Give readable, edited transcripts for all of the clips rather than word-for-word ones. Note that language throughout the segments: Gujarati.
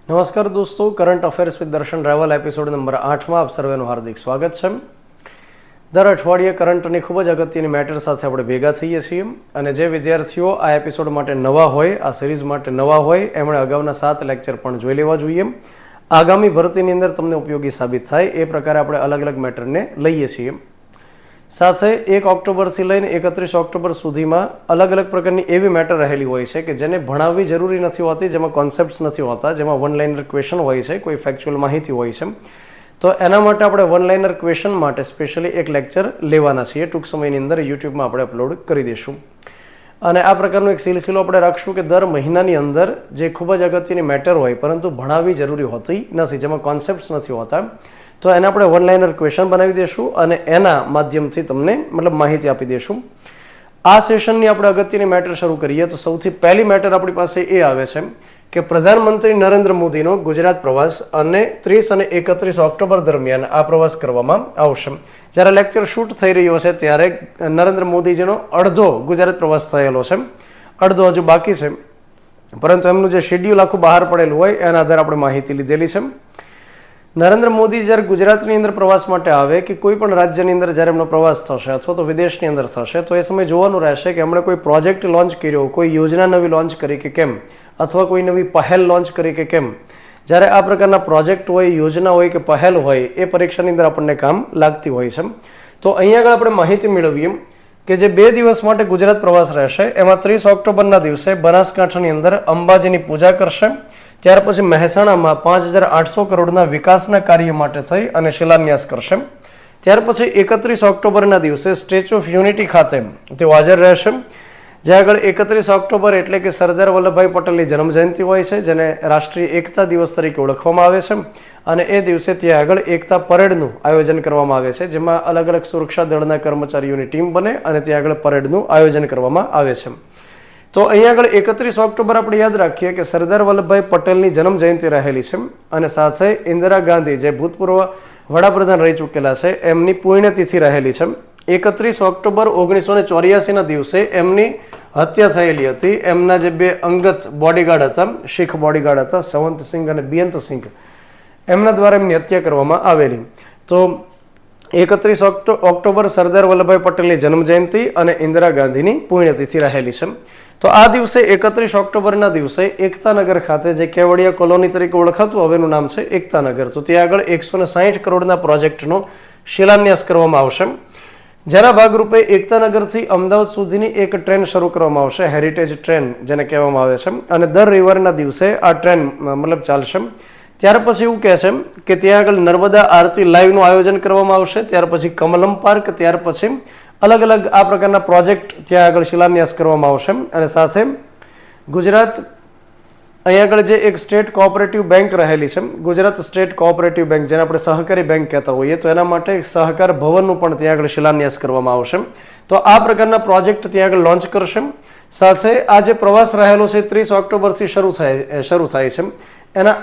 નમસ્કાર દોસ્તો, કરંટ અફેર્સ વિથ દર્શન ટ્રાવેલ એપિસોડ નંબર 8માં આપ સર્વેનું હાર્દિક સ્વાગત છે. દર અઠવાડિયે કરંટની ખૂબ જ અગત્યની મેટર સાથે આપણે ભેગા થઈએ છીએ અને જે વિદ્યાર્થીઓ આ એપિસોડ માટે નવા હોય, આ સિરીઝ માટે નવા હોય, એમણે અગાઉના 7 લેક્ચર પણ જોઈ લેવા જોઈએ. આગામી ભરતીની અંદર તમને ઉપયોગી સાબિત થાય એ પ્રકારે આપણે અલગ અલગ મેટરને લઈએ છીએ. સાથે 1 ઓક્ટોબરથી લઈને 31 ઓક્ટોબર સુધીમાં અલગ અલગ પ્રકારની એવી મેટર રહેલી હોય છે કે જેને ભણાવવી જરૂરી નથી હોતી, જેમાં કોન્સેપ્ટ્સ નથી હોતા, જેમાં વન લાઇનર ક્વેશ્ચન હોય છે, કોઈ ફેક્ચ્યુઅલ માહિતી હોય છે. તો એના માટે આપણે વન લાઇનર ક્વેશ્ચન માટે સ્પેશિયલી એક લેક્ચર લેવાના છીએ. ટૂંક સમયની અંદર યુટ્યુબમાં આપણે અપલોડ કરી દઈશું. અને આ પ્રકારનો એક સિલસિલો આપણે રાખશું કે દર મહિનાની અંદર જે ખૂબ જ અગત્યની મેટર હોય પરંતુ ભણાવવી જરૂરી હોતી નથી, જેમાં કોન્સેપ્ટ્સ નથી હોતા, તો એને આપણે વન લાઇનર ક્વેશ્ચન બનાવી દઈશું અને એના માધ્યમથી તમને માહિતી આપી દઈશું. આ સેશનની આપણે અગત્યની મેટર શરૂ કરીએ તો સૌથી પહેલી મેટર આપણી પાસે એ આવે છે કે પ્રધાનમંત્રી નરેન્દ્ર મોદીનો ગુજરાત પ્રવાસ અને 30 અને 31 ઓક્ટોબર દરમિયાન આ પ્રવાસ કરવામાં આવશે. જ્યારે લેક્ચર શૂટ થઈ રહ્યો છે ત્યારે નરેન્દ્ર મોદીજીનો અડધો ગુજરાત પ્રવાસ થયેલો છે, અડધો હજુ બાકી છે, પરંતુ એમનું જે શેડ્યુલ આખું બહાર પડેલું હોય એના આધારે આપણે માહિતી લીધેલી છે. નરેન્દ્ર મોદી જ્યારે ગુજરાતની અંદર પ્રવાસ માટે આવે કે કોઈ પણ રાજ્યની અંદર જ્યારે એમનો પ્રવાસ થશે અથવા તો વિદેશની અંદર થશે તો એ સમય જોવાનું રહેશે કે એમણે કોઈ પ્રોજેક્ટ લોન્ચ કર્યો, કોઈ યોજના નવી લોન્ચ કરી કે કેમ, અથવા કોઈ નવી પહેલ લોન્ચ કરી કે કેમ. જ્યારે આ પ્રકારના પ્રોજેક્ટ હોય, યોજના હોય કે પહેલ હોય એ પરીક્ષાની અંદર આપણને કામ લાગતી હોય છે. તો અહીંયા આગળ આપણે માહિતી મેળવીએ કે જે 2 દિવસ માટે ગુજરાત પ્રવાસ રહેશે એમાં 30 ઓક્ટોબરના દિવસે બનાસકાંઠાની અંદર અંબાજીની પૂજા કરશે. ત્યાર પછી મહેસાણામાં 5,800 કરોડના વિકાસના કાર્ય માટે થઈ અને શિલાન્યાસ કરશે. ત્યાર પછી 31 ઓક્ટોબરના દિવસે સ્ટેચ્યુ ઓફ યુનિટી ખાતે તેઓ હાજર રહેશે. જ્યાં આગળ 31 ઓક્ટોબર એટલે કે સરદાર વલ્લભભાઈ પટેલની જન્મજયંતિ હોય છે, જેને રાષ્ટ્રીય એકતા દિવસ તરીકે ઓળખવામાં આવે છે. અને એ દિવસે ત્યાં આગળ એકતા પરેડનું આયોજન કરવામાં આવે છે, જેમાં અલગ અલગ સુરક્ષા દળના કર્મચારીઓની ટીમ બને અને ત્યાં આગળ પરેડનું આયોજન કરવામાં આવે છે. તો અહીંયા આગળ 31 ઓક્ટોબર આપણે યાદ રાખીએ કે સરદાર વલ્લભભાઈ પટેલની જન્મ જયંતિ રહેલી છે અને સાથે ઇન્દિરા ગાંધી જે ભૂતપૂર્વ વડાપ્રધાન રહી ચૂકેલા છે એમની પુણ્યતિથિ રહેલી છે. 31 ઓક્ટોબર 1984ના દિવસે એમની હત્યા થયેલી હતી. એમના જે 2 અંગત બોડીગાર્ડ હતા, શીખ બોડીગાર્ડ હતા, સંવંત સિંઘ અને બેઅંત સિંઘ, એમના દ્વારા એમની હત્યા કરવામાં આવેલી. તો 31 ઓક્ટોબર સરદાર વલ્લભભાઈ પટેલની જન્મ જયંતિ અને ઇન્દિરા ગાંધીની પુણ્યતિથિ રહેલી છે. તો આ દિવસે 31 ઓક્ટોબરના દિવસે એકતાનગર ખાતે જે કેવડિયા કોલોની તરીકે ઓળખાતું હવેનું નામ છે એકતાનગર, તો ત્યાં આગળ 160 કરોડના પ્રોજેક્ટનો શિલાન્યાસ કરવામાં આવશે. જેના ભાગરૂપે એકતાનગરથી અમદાવાદ સુધીની એક ટ્રેન શરૂ કરવામાં આવશે, હેરિટેજ ટ્રેન જેને કહેવામાં આવે છે. અને દર રવિવારના દિવસે આ ટ્રેન ચાલશે. ત્યાર પછી એવું કહે છે કે ત્યાં આગળ નર્મદા આરતી લાઈવનું આયોજન કરવામાં આવશે. ત્યાર પછી કમલમ પાર્ક, ત્યાર પછી અલગ અલગ આ પ્રકારના પ્રોજેક્ટ ત્યાં આગળ શિલાન્યાસ કરવામાં આવશે. અને સાથે ગુજરાત અહીંયા આગળ જે એક સ્ટેટ કોઓપરેટિવ બેંક રહેલી છે, ગુજરાત સ્ટેટ કોઓપરેટિવ બેંક, જેને આપણે સહકારી બેંક કહેતા હોઈએ, તો એના માટે સહકાર ભવનનું પણ ત્યાં આગળ શિલાન્યાસ કરવામાં આવશે. તો આ પ્રકારના પ્રોજેક્ટ ત્યાં આગળ લોન્ચ કરશે. સાથે આ જે પ્રવાસ રહેલો છે 30 ઓક્ટોબરથી શરૂ થાય છે, એના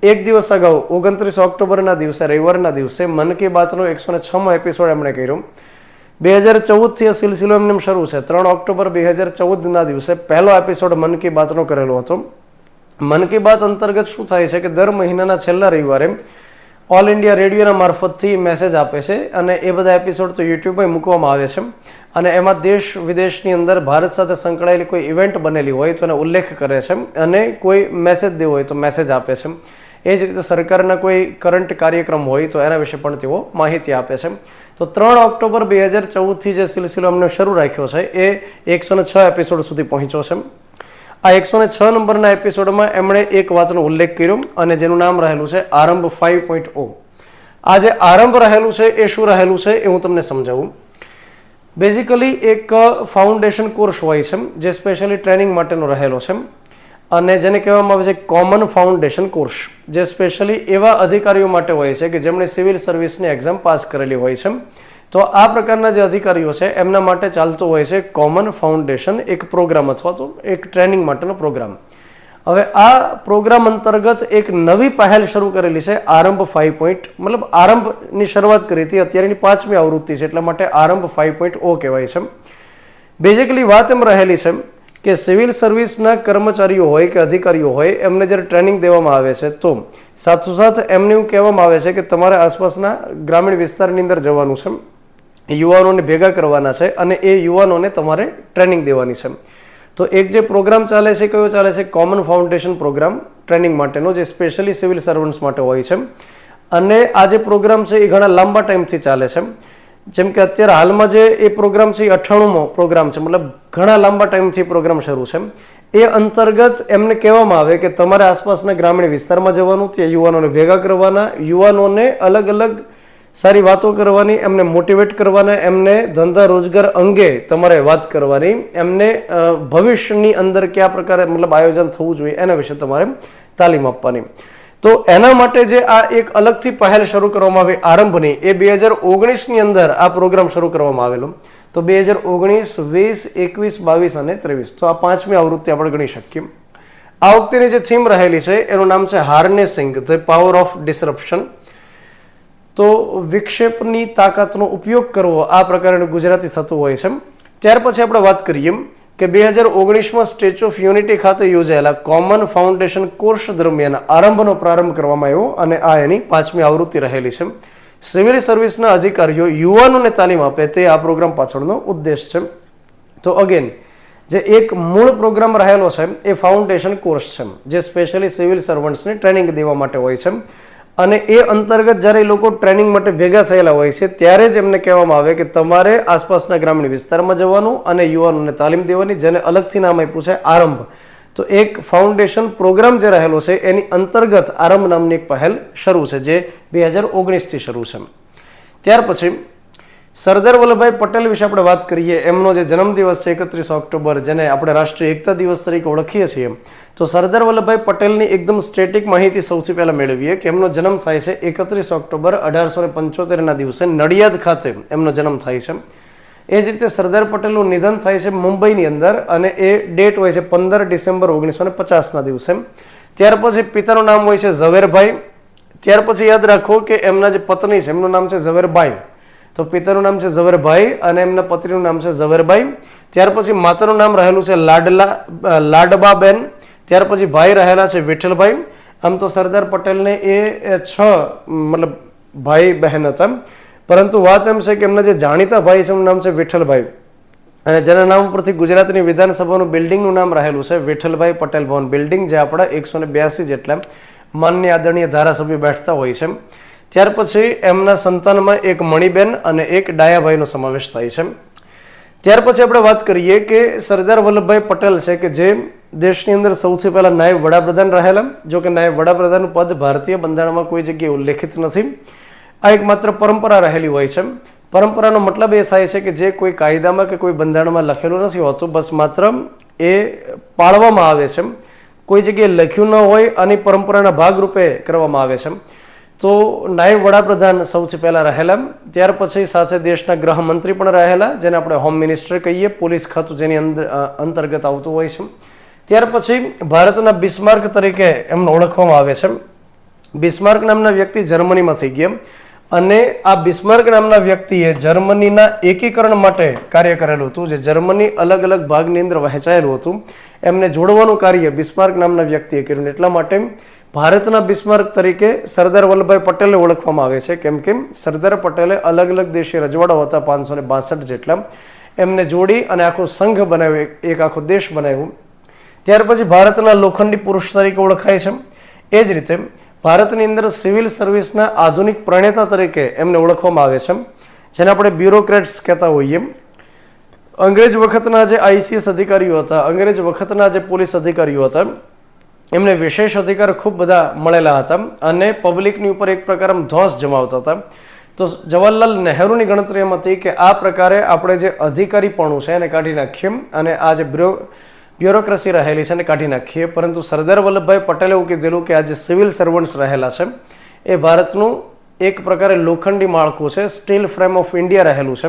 એક દિવસ અગાઉ 29 ઓક્ટોબરના દિવસે રવિવારના દિવસે મન કી બાતનો 106મો એપિસોડ એમણે કર્યો. 2014થી આ સિલસિલો એમને શરૂ છે. 3 ઓક્ટોબર 2014ના દિવસે પહેલો એપિસોડ મન કી બાતનો કરેલો હતો. મન કી બાત અંતર્ગત શું થાય છે કે દર મહિનાના છેલ્લા રવિવારે ઓલ ઇન્ડિયા રેડિયોના મારફતથી મેસેજ આપે છે અને એ બધા એપિસોડ તો યુટ્યુબમાં મૂકવામાં આવે છે. અને એમાં દેશ વિદેશની અંદર ભારત સાથે સંકળાયેલી કોઈ ઇવેન્ટ બનેલી હોય તો એનો ઉલ્લેખ કરે છે અને કોઈ મેસેજ દેવો હોય તો મેસેજ આપે છે. એ જ રીતે સરકારના કોઈ કરંટ કાર્યક્રમ હોય તો એના વિશે પણ તેઓ માહિતી આપે છે. તો 3 ઓક્ટોબર 2014થી જે સિલસિલો અમને શરૂ રાખ્યો છે એ 106 એપિસોડ સુધી પહોંચ્યો છે. આ 106 નંબરના એપિસોડમાં એમણે એક વાતનો ઉલ્લેખ કર્યો અને જેનું નામ રહેલું છે આરંભ 5.0. આ જે આરંભ રહેલું છે એ શું રહેલું છે એ હું તમને સમજાવું. બેઝિકલી એક ફાઉન્ડેશન કોર્સ હોય છે જે સ્પેશિયલી ટ્રેનિંગ માટેનો રહેલો છે અને જેને કહેવામાં આવે છે કોમન ફાઉન્ડેશન કોર્સ, જે સ્પેશિયલી એવા અધિકારીઓ માટે હોય છે કે જેમણે સિવિલ સર્વિસની એક્ઝામ પાસ કરેલી હોય છે. તો આ પ્રકારના જે અધિકારીઓ છે એમના માટે ચાલતો હોય છે કોમન ફાઉન્ડેશન એક પ્રોગ્રામ અથવા તો એક ટ્રેનિંગ માટેનો પ્રોગ્રામ. હવે આ પ્રોગ્રામ અંતર્ગત એક નવી પહેલ શરૂ કરેલી છે આરંભ 5. આરંભની શરૂઆત કરી હતી, અત્યારની 5મી આવૃત્તિ છે એટલા માટે આરંભ 5.0 કહેવાય છે. બેઝિકલી વાત એમ રહેલી છે કે સિવિલ સર્વિસના કર્મચારીઓ હોય કે અધિકારીઓ હોય એમને જ્યારે ટ્રેનિંગ દેવામાં આવે છે તો સાથોસાથ એમને એવું કહેવામાં આવે છે કે તમારે આસપાસના ગ્રામીણ વિસ્તારની અંદર જવાનું છે, યુવાનોને ભેગા કરવાના છે અને એ યુવાનોને તમારે ટ્રેનિંગ દેવાની છે. તો એક જે પ્રોગ્રામ ચાલે છે કયો ચાલે છે? કોમન ફાઉન્ડેશન પ્રોગ્રામ ટ્રેનિંગ માટેનો, જે સ્પેશિયલી સિવિલ સર્વન્ટ્સ માટે હોય છે. અને આ જે પ્રોગ્રામ છે એ ઘણા લાંબા ટાઈમથી ચાલે છે. જેમ કે અત્યારે હાલમાં જે એ પ્રોગ્રામ છે એ 98મો પ્રોગ્રામ છે, મતલબ ઘણા લાંબા ટાઈમથી પ્રોગ્રામ શરૂ છે. એ અંતર્ગત એમને કહેવામાં આવે કે તમારે આસપાસના ગ્રામીણ વિસ્તારમાં જવાનું, ત્યાં યુવાનોને ભેગા કરવાના, યુવાનોને અલગ અલગ સારી વાતો કરવાની, એમને મોટિવેટ કરવાના, એમને ધંધા રોજગાર અંગે તમારે વાત કરવાની, એમને ભવિષ્યની અંદર કયા પ્રકારે મતલબ આયોજન થવું જોઈએ એના વિશે તમારે તાલીમ આપવાની. તો એના માટે જે આ એક અલગથી પહેલ શરૂ કરવામાં આવી આરંભની, એ 2019ની અંદર આ પ્રોગ્રામ શરૂ કરવામાં આવેલો. તો 2019, 20, 21, 22 અને 23, તો આ 5મી આવૃત્તિ આપણે ગણી શકીએ. આ વખતેની જે થીમ રહેલી છે એનું નામ છે હાર્નેસિંગ ધ પાવર ઓફ ડિસરપ્શન. તો વિક્ષેપની તાકાતનો ઉપયોગ કરવો, આ પ્રકારનું ગુજરાતી થતું હોય છે. ત્યાર પછી આપણે વાત કરીએ કે 2019માં સ્ટેચ્યુ ઓફ યુનિટી ખાતે યોજાયેલા કોમન ફાઉન્ડેશન કોર્સ દરમિયાન આરંભનો પ્રારંભ કરવામાં આવ્યો અને આ એની 5મી આવૃત્તિ રહેલી છે. સિવિલ સર્વિસના અધિકારીઓ યુવાનોને તાલીમ આપે તે આ પ્રોગ્રામ પાછળનો ઉદ્દેશ છે. તો અગેન જે એક મૂળ પ્રોગ્રામ રહેલો છે એ ફાઉન્ડેશન કોર્સ છે, જે સ્પેશિયલી સિવિલ સર્વન્ટ્સને ટ્રેનિંગ દેવા માટે હોય છે. અને એ અંતર્ગત જ્યારે એ લોકો ટ્રેનિંગ માટે ભેગા થયેલા હોય છે ત્યારે જ એમને કહેવામાં આવે કે તમારે આસપાસના ગ્રામીણ વિસ્તારમાં જવાનું અને યુવાનોને તાલીમ દેવાની, જેને અલગથી નામ આપ્યું છે આરંભ. તો એક ફાઉન્ડેશન પ્રોગ્રામ જે રહેલો છે એની અંતર્ગત આરંભ નામની એક પહેલ શરૂ છે, જે 2019થી શરૂ છે. ત્યાર પછી સરદાર વલ્લભભાઈ પટેલ વિશે આપણે વાત કરીએ. એમનો જે જન્મદિવસ છે 31 ઓક્ટોબર, જેને આપણે રાષ્ટ્રીય એકતા દિવસ તરીકે ઓળખીએ છીએ. તો સરદાર વલ્લભભાઈ પટેલની એકદમ સ્ટેટિક માહિતી સૌથી પહેલા મેળવીએ કે એમનો જન્મ થાય છે 31 ઓક્ટોબર 1875ના દિવસે નડિયાદ ખાતે એમનો જન્મ થાય છે. એ જ રીતે સરદાર પટેલનું નિધન થાય છે મુંબઈની અંદર અને એ ડેટ હોય છે 15 ડિસેમ્બર 1950ના દિવસે. ત્યાર પછી પિતાનું નામ હોય છે ઝવેરભાઈ. ત્યાર પછી યાદ રાખો કે એમના જે પત્ની છે એમનું નામ છે ઝવેરબાઈ. તો પિતાનું નામ છે ઝવેરભાઈ અને એમના પત્નીનું નામ છે ઝવેરબાઈ. ત્યાર પછી માતાનું નામ રહેલું છે લાડબાબેન. ત્યાર પછી ભાઈ રહેલા છે વિઠ્ઠલભાઈ. આમ તો સરદાર પટેલને એ 6 મતલબ ભાઈ બહેન હતા, પરંતુ વાત એમ છે કે એમના જે જાણીતા ભાઈ છે એમનું નામ છે વિઠ્ઠલભાઈ, અને જેના નામ પરથી ગુજરાતની વિધાનસભાનું બિલ્ડિંગનું નામ રહેલું છે વિઠ્ઠલભાઈ પટેલ ભવન બિલ્ડિંગ, જે આપણા 182 જેટલા માનનીય આદરણીય ધારાસભ્યો બેઠતા હોય છે. ત્યાર પછી એમના સંતાનમાં એક મણિબેન અને એક ડાયાભાઈનો સમાવેશ થાય છે. ત્યાર પછી આપણે વાત કરીએ કે સરદાર વલ્લભભાઈ પટેલ છે કે જે દેશની અંદર સૌથી પહેલા નાયબ વડાપ્રધાન રહેલા. જો કે નાયબ વડાપ્રધાનનું પદ ભારતીય બંધારણમાં કોઈ જગ્યાએ ઉલ્લેખિત નથી. આ એક માત્ર પરંપરા રહેલી હોય છે. પરંપરાનો મતલબ એ થાય છે કે જે કોઈ કાયદામાં કે કોઈ બંધારણમાં લખેલું નથી હોતું, બસ માત્ર એ પાળવામાં આવે છે. કોઈ જગ્યાએ લખ્યું ન હોય અને પરંપરાના ભાગરૂપે કરવામાં આવે છે. તો નાયબ વડાપ્રધાન સૌથી પહેલા રહેલા. ત્યાર પછી સાથે દેશના ગૃહમંત્રી પણ રહેલા, જેને આપણે હોમ મિનિસ્ટર કહીએ. પોલીસ ખાતું જેની અંતર્ગત આવતું હોય છે. ત્યાર પછી ભારતના બિસ્માર્ક તરીકે એમને ઓળખવામાં આવે છે. બિસ્માર્ક નામના વ્યક્તિ જર્મનીમાં થઈ ગયા અને આ બિસ્માર્ક નામના વ્યક્તિએ જર્મનીના એકીકરણ માટે કાર્ય કરેલું હતું. જે જર્મની અલગ અલગ ભાગની અંદર વહેંચાયેલું હતું, એમને જોડવાનું કાર્ય બિસ્માર્ક નામના વ્યક્તિએ કર્યું. એટલા માટે ભારતના બિસ્માર્ક તરીકે સરદાર વલ્લભભાઈ પટેલને ઓળખવામાં આવે છે. કેમ કે સરદાર પટેલે અલગ અલગ દેશી રજવાડાઓ હતા 562 જેટલા, એમને જોડી અને આખો સંઘ બનાવ્યો, એક આખો દેશ બનાવ્યો. ત્યાર પછી ભારતના લોખંડી પુરુષ તરીકે ઓળખાય છે. એ જ રીતે ભારતની અંદર સિવિલ સર્વિસના આધુનિક પ્રણેતા તરીકે એમને ઓળખવામાં આવે છે, જેને આપણે બ્યુરોક્રેટ્સ કહેતા હોઈએ. અંગ્રેજ વખતના જે ICS અધિકારીઓ હતા, અંગ્રેજ વખતના જે પોલીસ અધિકારીઓ હતા, એમને વિશેષ અધિકાર ખૂબ બધા મળેલા હતા અને પબ્લિકની ઉપર એક પ્રકાર ધોંસ જમાવતા હતા. તો જવાહરલાલ નહેરુની ગણતરી એમ હતી કે આ પ્રકારે આપણે જે અધિકારીપણું છે એને કાઢી નાખીએ અને આ જે બ્યુરોક્રેસી રહેલી છે એને કાઢી નાખીએ. પરંતુ સરદાર વલ્લભભાઈ પટેલે એવું કીધેલું કે આ જે સિવિલ સર્વન્ટ્સ રહેલા છે એ ભારતનું એક પ્રકારે લોખંડી માળખું છે, સ્ટીલ ફ્રેમ ઓફ ઇન્ડિયા રહેલું છે.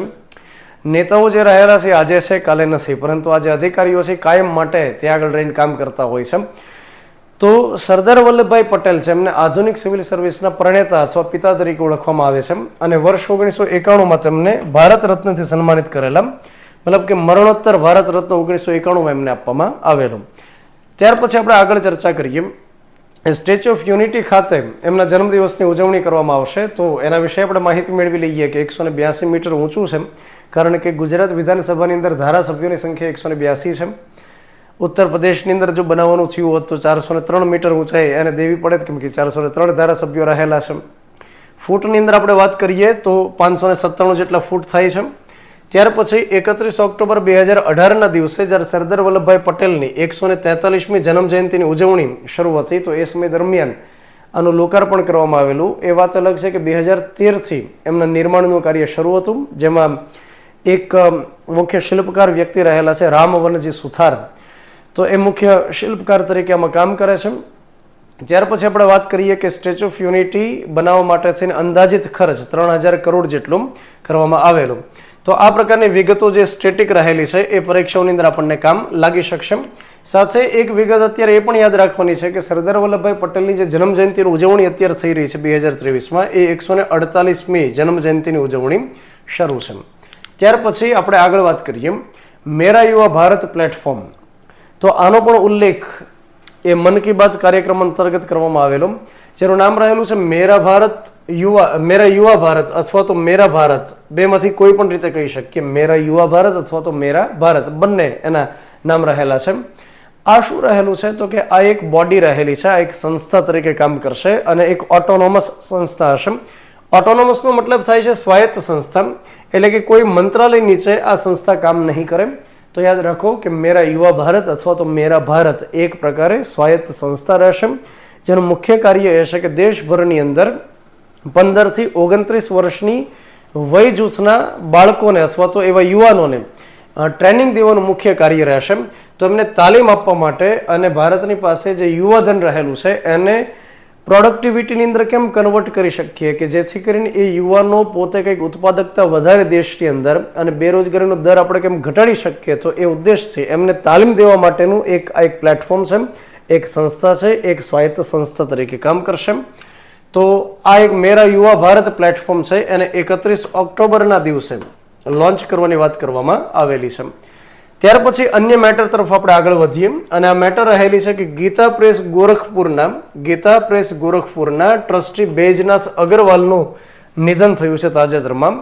નેતાઓ જે રહેલા છે આજે છે કાલે નથી, પરંતુ આ જે અધિકારીઓ છે કાયમ માટે ત્યાં આગળ રહીને કામ કરતા હોય છે. તો સરદાર વલ્લભભાઈ પટેલ છે, એમને આધુનિક સિવિલ સર્વિસના પ્રણેતા અથવા પિતા તરીકે ઓળખવામાં આવે છે અને વર્ષ 1991માં તેમને ભારત રત્નથી સન્માનિત કરેલા. મતલબ કે મરણોત્તર ભારત રત્ન 1991 એમને આપવામાં આવેલો. ત્યાર પછી આપણે આગળ ચર્ચા કરીએ. સ્ટેચ્યુ ઓફ યુનિટી ખાતે એમના જન્મદિવસની ઉજવણી કરવામાં આવશે. તો એના વિશે આપણે માહિતી મેળવી લઈએ કે 182 મીટર ઊંચું છે, કારણ કે ગુજરાત વિધાનસભાની અંદર ધારાસભ્યોની સંખ્યા 182 છે. ઉત્તર પ્રદેશની અંદર જો બનાવવાનું થયું હોત તો 403 મીટર ઊંચાઈ એને દેવી પડે, કેમ કે 403 ધારાસભ્યો રહેલા છે. ફૂટની અંદર આપણે વાત કરીએ તો 597 જેટલા ફૂટ થાય છે. ત્યાર પછી 31 ઓક્ટોબર 2018ના દિવસે જ્યારે સરદાર વલ્લભભાઈ પટેલની 143મી જન્મ જયંતિની ઉજવણી શરૂ હતી, તો એ સમય દરમિયાન આનું લોકાર્પણ કરવામાં આવેલું. એ વાત અલગ છે કે 2013થી એમના નિર્માણનું કાર્ય શરૂ હતું, જેમાં એક મુખ્ય શિલ્પકાર વ્યક્તિ રહેલા છે રામવનજી સુથાર. તો એ મુખ્ય શિલ્પકાર તરીકે આમાં કામ કરે છે. ત્યાર પછી આપણે વાત કરીએ કે સ્ટેચ્યુ ઓફ યુનિટી બનાવવા માટે થઈને અંદાજિત ખર્ચ 3000 કરોડ જેટલું કરવામાં આવેલું. તો આ પ્રકારની વિગતો જે સ્ટેટિક રહેલી છે એ પરીક્ષાઓની અંદર આપણને કામ લાગી શકશે. સાથે એક વિગત અત્યારે એ પણ યાદ રાખવાની છે કે સરદાર વલ્લભભાઈ પટેલની જે જન્મ જયંતિની ઉજવણી અત્યારે થઈ રહી છે 2023માં, એ 148મી જન્મ જયંતિની ઉજવણી શરૂ છે. ત્યાર પછી આપણે આગળ વાત કરીએ મેરા યુવા ભારત પ્લેટફોર્મ. તો આનો પણ ઉલ્લેખ એ મન કી બાત કાર્યક્રમ અંતર્ગત કરવામાં આવેલો, જેનું નામ રહેલું છે મેરા યુવા ભારત અથવા તો મેરા ભારત. બેમાંથી કોઈ પણ રીતે કહી શકીએ, મેરા યુવા ભારત અથવા તો મેરા ભારત, બંને એના નામ રહેલા છે. આ શું રહેલું છે તો કે આ એક બોડી રહેલી છે, આ એક સંસ્થા તરીકે કામ કરશે અને એક ઓટોનોમસ સંસ્થા હશે. ઓટોનોમસનો મતલબ થાય છે સ્વાયત્ત સંસ્થા, એટલે કે કોઈ મંત્રાલય નીચે આ સંસ્થા કામ નહીં કરે. તો યાદ રાખો કે મેરા યુવા ભારત અથવા તો મેરા ભારત એક પ્રકારે સ્વાયત્ત સંસ્થા રહેશે, જેનું મુખ્ય કાર્ય એ છે કે દેશભરની અંદર 15 થી 29 વર્ષની વય જૂથના બાળકોને અથવા તો એવા યુવાનોને ટ્રેનિંગ દેવાનું મુખ્ય કાર્ય રહેશે. તો એમને તાલીમ આપવા માટે અને ભારતની પાસે જે યુવાધન રહેલું છે એને પ્રોડક્ટિવિટીની અંદર કેમ કન્વર્ટ કરી શકીએ કે જેથી કરીને એ યુવાનો પોતે કંઈક ઉત્પાદકતા વધારે દેશની અંદર અને બેરોજગારીનો દર આપણે કેમ ઘટાડી શકીએ. તો એ ઉદ્દેશથી એમને તાલીમ દેવા માટેનું એક પ્લેટફોર્મ છે, એક સંસ્થા છે, એક સ્વાયત્ત સંસ્થા તરીકે કામ કરશે. તો આ એક મેરા યુવા ભારત પ્લેટફોર્મ છે, એને 31 ઓક્ટોબરના દિવસે લોન્ચ કરવાની વાત કરવામાં આવેલી છે. ત્યાર પછી અન્ય મેટર તરફ આપણે આગળ વધીએ અને આ મેટર રહેલી છે કે ગીતા પ્રેસ ગોરખપુરના ટ્રસ્ટી બેજનાથ અગ્રવાલનું નિધન થયું છે તાજેતરમાં.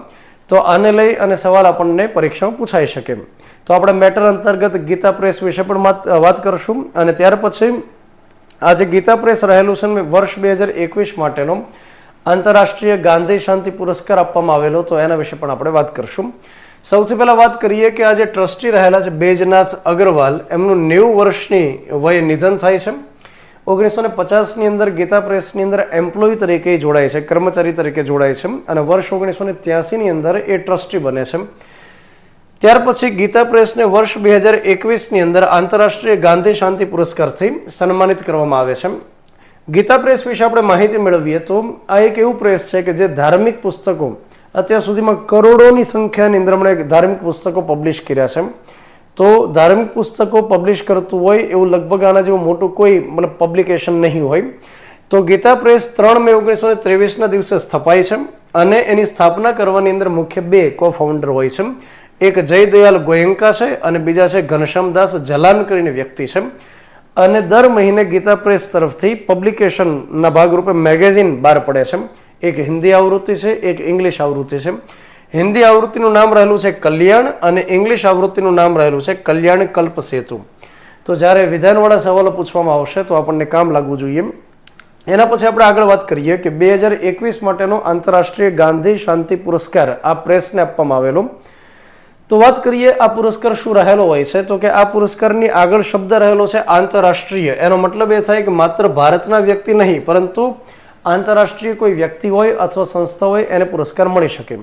તો આને લઈ અને સવાલ આપણને પરીક્ષામાં પૂછાઈ શકે. તો આપણે મેટર અંતર્ગત ગીતા પ્રેસ વિશે પણ વાત કરશું. અને ત્યાર પછી આ જે ગીતા પ્રેસ રહેલું છે વર્ષ 2021 માટેનો આંતરરાષ્ટ્રીય ગાંધી શાંતિ પુરસ્કાર આપવામાં આવેલો, તો એના વિશે પણ આપણે વાત કરશું. સૌથી પહેલા વાત કરીએ કે આ જે ટ્રસ્ટી રહેલા છે બેજનાથ અગ્રવાલ, એમનું 90 વર્ષની વયે નિધન થાય છે. 1950ની અંદર ગીતા પ્રેસની અંદર એમ્પ્લોય તરીકે જોડાય છે, કર્મચારી તરીકે જોડાય છે અને વર્ષ 1983ની અંદર એ ટ્રસ્ટી બને છે. ત્યાર પછી ગીતા પ્રેસને વર્ષ 2021ની અંદર આંતરરાષ્ટ્રીય ગાંધી શાંતિ પુરસ્કારથી સન્માનિત કરવામાં આવે છે. ગીતા પ્રેસ વિશે આપણે માહિતી મેળવીએ તો આ એક એવું પ્રેસ છે કે જે ધાર્મિક પુસ્તકો અત્યાર સુધીમાં કરોડોની સંખ્યાની અંદર ધાર્મિક પુસ્તકો પબ્લિશ કર્યા છે. તો ધાર્મિક પુસ્તકો પબ્લિશ કરતું હોય એવું લગભગ આના જેવું મોટું કોઈ પબ્લિકેશન નહીં હોય. તો ગીતા પ્રેસ 3 મે 1923ના દિવસે સ્થપાય છે અને એની સ્થાપના કરવાની અંદર મુખ્ય 2 કો-ફાઉન્ડર હોય છે. એક જયદયાલ ગોયંકા છે અને બીજા છે ઘનશ્યામદાસ જલાન કરીને વ્યક્તિ છે. અને દર મહિને ગીતા પ્રેસ તરફથી પબ્લિકેશનના ભાગરૂપે મેગેઝિન બહાર પડે છે. એક હિન્દી આવૃત્તિ છે, એક ઇંગ્લિશ આવૃત્તિ છે. હિન્દી આવૃત્તિનું નામ રહેલું છે કલ્યાણ અને ઇંગ્લિશ આવૃત્તિનું નામ રહેલું છે કલ્યાણ કલ્પ સેતુ. તો જ્યારે વિધાનવાળા સવાલો પૂછવામાં આવશે તો આપણને કામ લાગવું જોઈએ. એના પછી આપણે આગળ વાત કરીએ કે 2021 માટેનો આંતરરાષ્ટ્રીય ગાંધી શાંતિ પુરસ્કાર આ પ્રેસને આપવામાં આવેલો. તો વાત કરીએ આ પુરસ્કાર શું રહેલો હોય છે તો કે આ પુરસ્કારની આગળ શબ્દ રહેલો છે આંતરરાષ્ટ્રીય. એનો મતલબ એ થાય કે માત્ર ભારતના વ્યક્તિ નહીં પરંતુ આંતરરાષ્ટ્રીય કોઈ વ્યક્તિ હોય અથવા સંસ્થા હોય એને પુરસ્કાર મળી શકે.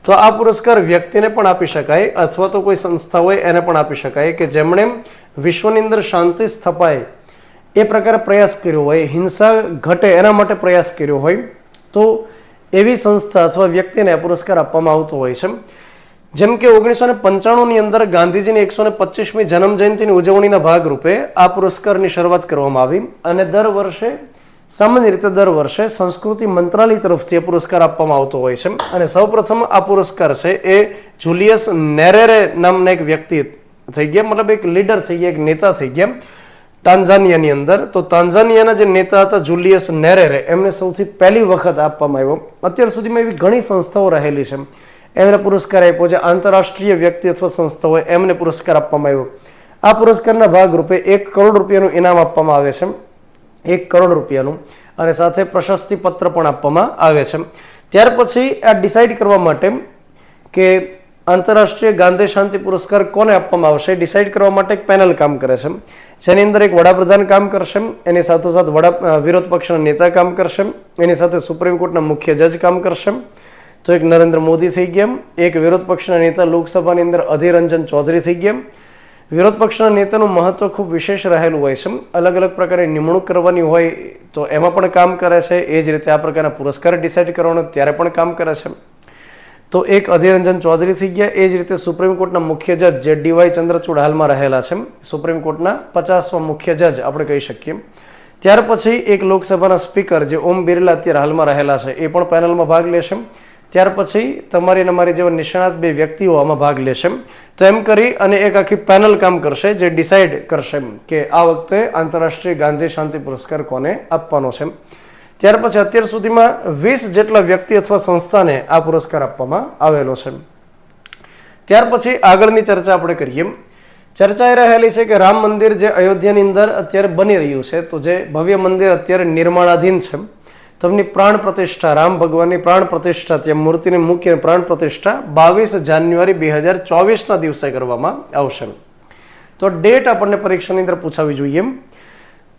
તો આ પુરસ્કાર વ્યક્તિને પણ આપી શકાય અથવા તો કોઈ સંસ્થા હોય એને પણ આપી શકાય કે જેમણે વિશ્વની અંદર શાંતિ સ્થપાય એ પ્રકારે પ્રયાસ કર્યો હોય, હિંસા ઘટે એના માટે પ્રયાસ કર્યો હોય, તો એવી સંસ્થા અથવા વ્યક્તિને આ પુરસ્કાર આપવામાં આવતો હોય છે. જેમ કે 1995ની અંદર ગાંધીજીની 125મી જન્મ જયંતિની ઉજવણીના ભાગરૂપે આ પુરસ્કારની શરૂઆત કરવામાં આવી અને દર વર્ષે સામાન્ય રીતે દર વર્ષે સંસ્કૃતિ મંત્રાલય તરફથી આ પુરસ્કાર આપવામાં આવતો હોય છે અને સૌપ્રથમ આ પુરસ્કાર છે એ જુલિયસ નેરેરે નામના એક વ્યક્તિ થઈ ગયા, મતલબ એક લીડર થઈ ગયા, એક નેતા થઈ ગયા ટાન્ઝાનિયાની અંદર. તો તાન્ઝાનિયાના જે નેતા હતા જુલિયસ નેરેરે, એમને સૌથી પહેલી વખત આપવામાં આવ્યો. અત્યાર સુધીમાં એવી ઘણી સંસ્થાઓ રહેલી છે એમને પુરસ્કાર આપ્યો છે, આંતરરાષ્ટ્રીય વ્યક્તિ અથવા સંસ્થાઓએ એમને પુરસ્કાર આપવામાં આવ્યો. આ પુરસ્કારના ભાગરૂપે 1 કરોડ રૂપિયાનું ઇનામ આપવામાં આવે છે, 1 કરોડ રૂપિયાનું, અને સાથે પ્રશસ્તિ પત્ર પણ આપવામાં આવે છે. ત્યાર પછી આ ડિસાઇડ કરવા માટે કે આંતરરાષ્ટ્રીય ગાંધી શાંતિ પુરસ્કાર કોને આપવામાં આવશે ડિસાઇડ કરવા માટે એક પેનલ કામ કરે છે, જેની અંદર એક વડાપ્રધાન કામ કરશે, એની સાથોસાથ વિરોધ પક્ષના નેતા કામ કરશે, એની સાથે સુપ્રીમ કોર્ટના મુખ્ય જજ કામ કરશે. તો એક નરેન્દ્ર મોદી થઈ ગયા, એક વિરોધ પક્ષના નેતા લોકસભાની અંદર અધીર રંજન ચૌધરી થઈ ગયા. વિરોધ પક્ષના નેતાનું મહત્વ ખૂબ વિશેષ રહેલું હોય છે, અલગ અલગ પ્રકારની નિમણૂક કરવાની હોય તો એમાં પણ કામ કરે છે, એ જ રીતે આ પ્રકારના પુરસ્કાર ડિસાઇડ કરવાનો ત્યારે પણ કામ કરે છે. તો એક અધીર રંજન ચૌધરી થઈ ગયા. એ જ રીતે સુપ્રીમ કોર્ટના મુખ્ય જજ જે ડીવાય ચંદ્રચૂડ હાલમાં રહેલા છે, સુપ્રીમ કોર્ટના 50મા મુખ્ય જજ આપણે કહી શકીએ. ત્યાર પછી એક લોકસભાના સ્પીકર જે ઓમ બિરલા અત્યારે હાલમાં રહેલા છે એ પણ પેનલમાં ભાગ લેશે. ત્યાર પછી તમારી અને મારી જેવા નિષ્ણાત 2 વ્યક્તિઓ આમાં ભાગ લેશે. તો એમ કરી અને એક આખી પેનલ કામ કરશે જે ડિસાઇડ કરશે કે આ વખતે આંતરરાષ્ટ્રીય ગાંધી શાંતિ પુરસ્કાર કોને આપવાનો છે. ત્યાર પછી અત્યાર સુધીમાં 20 જેટલા વ્યક્તિ અથવા સંસ્થાને આ પુરસ્કાર આપવામાં આવેલો છે. ત્યાર પછી આગળની ચર્ચા આપણે કરીએ. ચર્ચા એ રહેલી છે કે રામ મંદિર જે અયોધ્યાની અંદર અત્યારે બની રહ્યું છે, તો જે ભવ્ય મંદિર અત્યારે નિર્માણાધીન છે, તેમની પ્રાણ પ્રતિષ્ઠા, રામ ભગવાનની પ્રાણ પ્રતિષ્ઠા, ત્યાં મૂર્તિને મૂકીને પ્રાણ પ્રતિષ્ઠા 22 જાન્યુઆરી 2024ના દિવસે કરવામાં આવશે. તો ડેટ આપણને પરીક્ષાની અંદર પૂછાવી જોઈએ.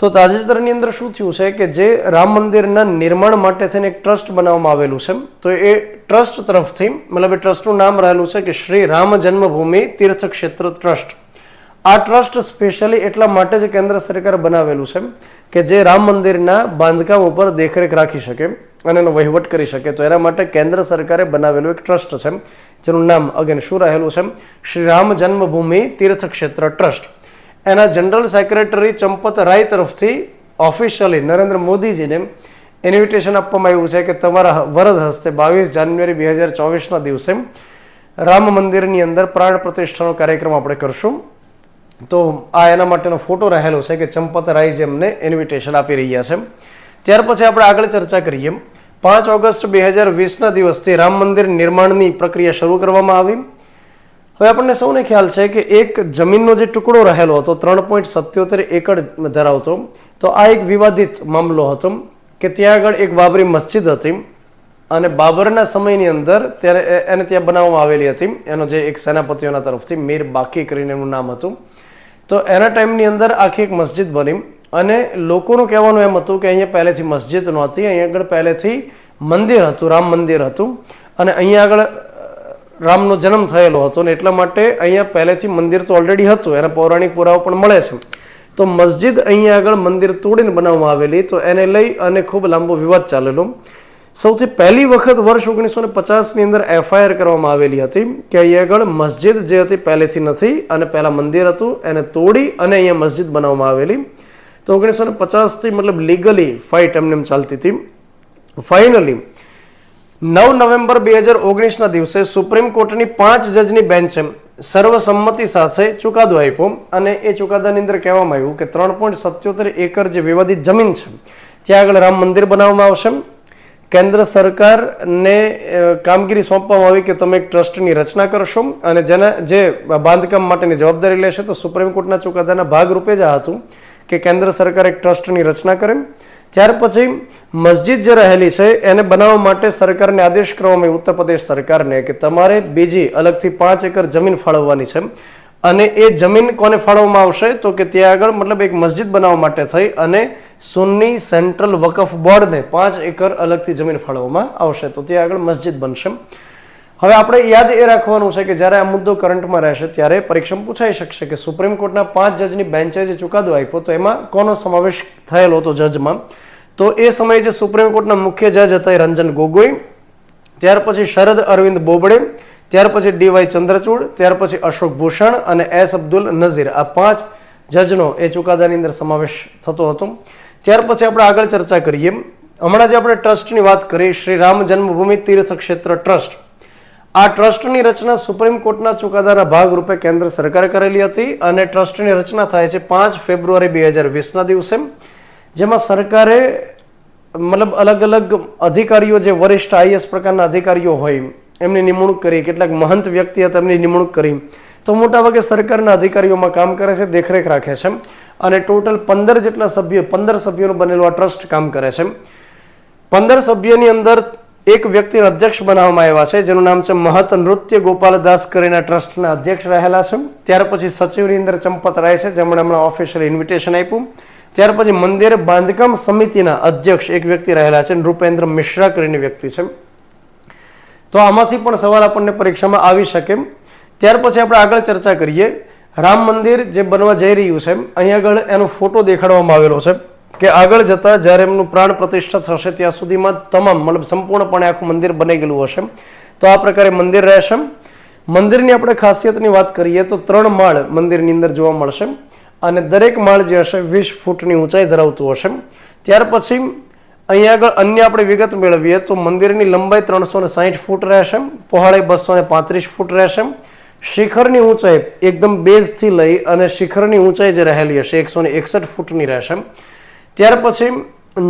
તો તાજેતરની અંદર શું થયું છે કે જે રામ મંદિરના નિર્માણ માટે થઈને એક ટ્રસ્ટ બનાવવામાં આવેલું છે, તો એ ટ્રસ્ટ તરફથી, મતલબ એ ટ્રસ્ટનું નામ રહેલું છે કે શ્રી રામ જન્મભૂમિ તીર્થ ક્ષેત્ર ટ્રસ્ટ. આ ટ્રસ્ટ સ્પેશિયલી એટલા માટે જ કેન્દ્ર સરકારે બનાવેલું છે કે જે રામ મંદિરના બાંધકામ ઉપર દેખરેખ રાખી શકે અને એનો વહીવટ કરી શકે. તો એના માટે કેન્દ્ર સરકારે બનાવેલું એક ટ્રસ્ટ છે, જેનું નામ અગેન શું રહેલું છે, શ્રી રામ જન્મભૂમિ તીર્થ ક્ષેત્ર ટ્રસ્ટ. એના જનરલ સેક્રેટરી ચંપત રાય તરફથી ઓફિશિયલી નરેન્દ્ર મોદીજીને ઇન્વિટેશન આપવામાં આવ્યું છે કે તમારા વરદ હસ્તે 22 જાન્યુઆરી 2024ના દિવસે રામ મંદિરની અંદર પ્રાણ પ્રતિષ્ઠાનો કાર્યક્રમ આપણે કરશું. તો આ એના માટેનો ફોટો રહેલો છે કે ચંપત રાય જેમને ઇન્વિટેશન આપી રહ્યા છે. ત્યાર પછી આપણે આગળ ચર્ચા કરીએ. 5 ઓગસ્ટ 2020ના દિવસથી રામ મંદિર નિર્માણની પ્રક્રિયા શરૂ કરવામાં આવી. હવે આપણને સૌને ખ્યાલ છે કે એક જમીનનો જે ટુકડો રહેલો હતો 3.77 એકર ધરાવતો, તો આ એક વિવાદિત મામલો હતો કે ત્યાં આગળ એક બાબરી મસ્જિદ હતી અને બાબરના સમયની અંદર ત્યારે એને ત્યાં બનાવવામાં આવેલી હતી. એનો જે એક સેનાપતિઓના તરફથી મીર બાકી કરીને એનું નામ હતું. તો એના ટાઈમની અંદર આખી એક મસ્જિદ બની અને લોકોનું કહેવાનું એમ હતું કે અહીંયા પહેલેથી મસ્જિદ નહોતી, અહીંયા આગળ પહેલેથી મંદિર હતું, રામ મંદિર હતું અને અહીંયા આગળ રામનો જન્મ થયેલો હતો ને એટલા માટે અહીંયા પહેલેથી મંદિર તો ઓલરેડી હતું, એના પૌરાણિક પુરાવો પણ મળે છે. તો મસ્જિદ અહીંયા આગળ મંદિર તોડીને બનાવવામાં આવેલી, તો એને લઈ અને ખૂબ લાંબો વિવાદ ચાલેલો. સૌથી પહેલી વખત વર્ષ 1950ની અંદર FIR કરવામાં આવેલી હતી કે અહીંયા આગળ મસ્જિદ જે હતી પહેલેથી નથી અને પહેલા મંદિર હતું, એને તોડી અને અહીંયા મસ્જિદ બનાવવામાં આવેલી. તો 1950થી મતલબ લીગલી ફાઇટ એમને ચાલતી હતી. ફાઇનલી 9 નવેમ્બર 2019ના દિવસે સુપ્રીમ કોર્ટની 5 જજની બેન્ચે સર્વસંમતિ સાથે ચુકાદો આપ્યો અને એ ચુકાદાની અંદર કહેવામાં આવ્યું કે 3.77 એકર જે વિવાદિત જમીન છે ત્યાં આગળ રામ મંદિર બનાવવામાં આવશે. કેન્દ્ર સરકારને કામગીરી સોંપવામાં આવી કે તમે એક ટ્રસ્ટની રચના કરશો અને જે બાંધકામ માટેની જવાબદારી લેશે. તો સુપ્રીમ કોર્ટના ચુકાદાના ભાગરૂપે જ આ હતું કે કેન્દ્ર સરકાર એક ટ્રસ્ટની રચના કરે. ત્યાર પછી મસ્જિદ જે રહેલી છે એને બનાવવા માટે સરકારને આદેશ કરવામાં આવ્યો ઉત્તર પ્રદેશ સરકારને કે તમારે બીજી અલગથી 5 એકર જમીન ફાળવવાની છે અને એ જમીન કોને ફાળવવામાં આવશે તો કે ત્યાં આગળ મતલબ એક મસ્જિદ બનાવવા માટે થઈ અને સુન્ની સેન્ટ્રલ વકફ બોર્ડને 5 એકર અલગથી જમીન ફાળવવામાં આવશે. તો ત્યાં આગળ મસ્જિદ બનશે. હવે આપણે યાદ એ રાખવાનું છે કે જ્યારે આ મુદ્દો કરંટમાં રહેશે ત્યારે પરીક્ષામાં પૂછાઈ શકશે કે સુપ્રીમ કોર્ટના 5 જજની બેન્ચે જે ચુકાદો આપ્યો તો એમાં કોનો સમાવેશ થયેલો હતો જજમાં. તો એ સમયે જે સુપ્રીમ કોર્ટના મુખ્ય જજ હતા એ રંજન ગોગોઈ, ત્યાર પછી શરદ અરવિંદ બોબડે, ત્યાર પછી ડીવાય ચંદ્રચૂડ, ત્યાર પછી અશોક ભૂષણ અને એસ અબ્દુલ નઝીર, આ 5 જજનો એ ચુકાદાની અંદર સમાવેશ થતો હતો. ત્યાર પછી આપણે આગળ ચર્ચા કરીએ. હમણાં જે આપણે ટ્રસ્ટની વાત કરી, શ્રી રામ જન્મભૂમિ તીર્થ ક્ષેત્ર ટ્રસ્ટ, આ ટ્રસ્ટની રચના સુપ્રીમ કોર્ટના ચુકાદાના ભાગરૂપે કેન્દ્ર સરકારે કરેલી હતી અને ટ્રસ્ટની રચના થાય છે 5 ફેબ્રુઆરી 2020ના દિવસે, જેમાં સરકારે મતલબ અલગ અલગ અધિકારીઓ, જે વરિષ્ઠ આઈએસ પ્રકારના અધિકારીઓ હોય એમની નિમણૂક કરી, કેટલાક મહંત વ્યક્તિ હતા એમની નિમણૂક કરી. તો મોટાભાગે સરકારના અધિકારીઓમાં કામ કરે છે, દેખરેખ રાખે છે અને ટોટલ 15 જેટલા સભ્યો, 15 સભ્યોનું બનેલું આ ટ્રસ્ટ કામ કરે છે. 15 સભ્યોની અંદર એક વ્યક્તિને અધ્યક્ષ બનાવવામાં આવ્યા છે, જેનું નામ છે મહત નૃત્ય ગોપાલદાસ કરીને ટ્રસ્ટના અધ્યક્ષ રહેલા છે. ત્યાર પછી સચિવની અંદર ચંપત રાય છે, જેમણે હમણાં ઓફિશિયલી ઇન્વિટેશન આપ્યું. ત્યાર પછી મંદિર બાંધકામ સમિતિના અધ્યક્ષ એક વ્યક્તિ રહેલા છે, નૃપેન્દ્ર મિશ્રા કરીને વ્યક્તિ છે. તો આમાંથી પણ સવાલ આપણને પરીક્ષામાં આવી શકે. ત્યાર પછી આપણે આગળ ચર્ચા કરીએ. રામ મંદિર જે બનવા જઈ રહ્યું છે, અહીં આગળ એનો ફોટો દેખાડવામાં આવેલો છે કે આગળ જતા જ્યારે એમનું પ્રાણ પ્રતિષ્ઠા થશે ત્યાં સુધીમાં તમામ મતલબ સંપૂર્ણપણે આખું મંદિર બની ગયેલું હશે. તો આ પ્રકારે મંદિર રહેશે. મંદિરની આપણે ખાસિયતની વાત કરીએ તો 3 માળ મંદિરની અંદર જોવા મળશે અને દરેક માળ જે હશે 20 ફૂટની ઊંચાઈ ધરાવતું હશે. ત્યાર પછી અહીં આગળ અન્ય આપણે વિગત મેળવીએ તો મંદિરની લંબાઈ 360 ફૂટ રહેશે, પહોળાઈ 235 ફૂટ રહેશે. શિખરની ઊંચાઈ એકદમ બેઝથી લઈ અને શિખરની ઊંચાઈ જે રહેલી હશે 161 ફૂટની રહેશે. ત્યાર પછી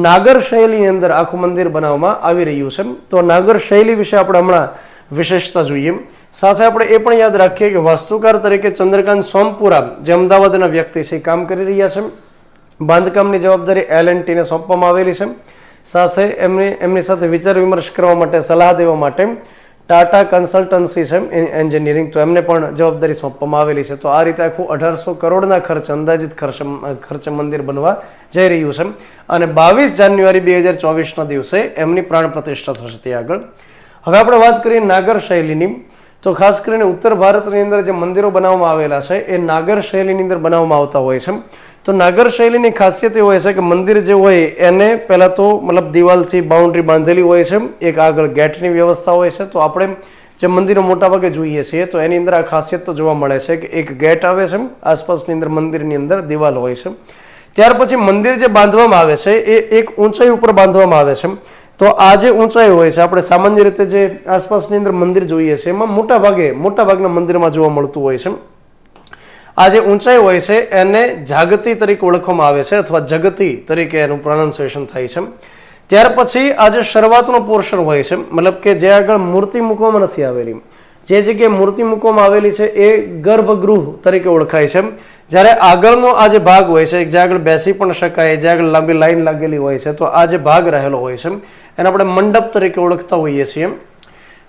નાગર શૈલીની અંદર આખું મંદિર બનાવવામાં આવી રહ્યું છે. તો નાગર શૈલી વિશે આપણે હમણાં વિશેષતા જોઈએ. સાથે આપણે એ પણ યાદ રાખીએ કે વાસ્તુકાર તરીકે ચંદ્રકાંત સોમપુરા, જે અમદાવાદના વ્યક્તિ છે, કામ કરી રહ્યા છે. બાંધકામની જવાબદારી L&Tને સોંપવામાં આવેલી છે. સાથે એમની સાથે વિચાર વિમર્શ કરવા માટે, સલાહ દેવા માટે ટાટા કન્સલ્ટન્સી છે એન્જિનિયરિંગ, તો એમને પણ જવાબદારી સોંપવામાં આવેલી છે. તો આ રીતે આખું 1800 કરોડના ખર્ચ, અંદાજિત ખર્ચે મંદિર બનવા જઈ રહ્યું છે અને 22 જાન્યુઆરી 2024ના દિવસે એમની પ્રાણ પ્રતિષ્ઠા થશે ત્યાં આગળ. હવે આપણે વાત કરીએ નાગર શૈલીની. તો ખાસ કરીને ઉત્તર ભારતની અંદર જે મંદિરો બનાવવામાં આવેલા છે એ નાગર શૈલીની અંદર બનાવવામાં આવતા હોય છે. તો નાગર શૈલીની ખાસિયત એ હોય છે કે મંદિર જે હોય એને પહેલાં તો મતલબ દિવાલથી બાઉન્ડ્રી બાંધેલી હોય છે, એક આગળ ગેટની વ્યવસ્થા હોય છે. તો આપણે જે મંદિરો મોટાભાગે જોઈએ છીએ તો એની અંદર આ ખાસિયત તો જોવા મળે છે કે એક ગેટ આવે છે, આસપાસની અંદર મંદિરની અંદર દિવાલ હોય છે. ત્યાર પછી મંદિર જે બાંધવામાં આવે છે એ એક ઊંચાઈ ઉપર બાંધવામાં આવે છે. તો આ જે ઊંચાઈ હોય છે, આપણે સામાન્ય રીતે જે આસપાસની અંદર મંદિર જોઈએ છે એમાં મોટાભાગના મંદિરમાં જોવા મળતું હોય છે. આ જે ઊંચાઈ હોય છે એને જાગતી તરીકે ઓળખવામાં આવે છે અથવા જગતી તરીકે એનું પ્રોનાઉન્સિએશન થાય છે. ત્યાર પછી આ જે શરૂઆતનો પોર્શન હોય છે, મતલબ કે જે આગળ મૂર્તિ મૂકવામાં નથી આવેલી, જે જગ્યાએ મૂર્તિ મૂકવામાં આવેલી છે એ ગર્ભગૃહ તરીકે ઓળખાય છે. જ્યારે આગળનો આ જે ભાગ હોય છે, જે આગળ બેસી પણ શકાય, જે આગળ લાંબી લાઈન લાગેલી હોય છે, તો આ જે ભાગ રહેલો હોય છે એને આપણે મંડપ તરીકે ઓળખતા હોઈએ છીએ.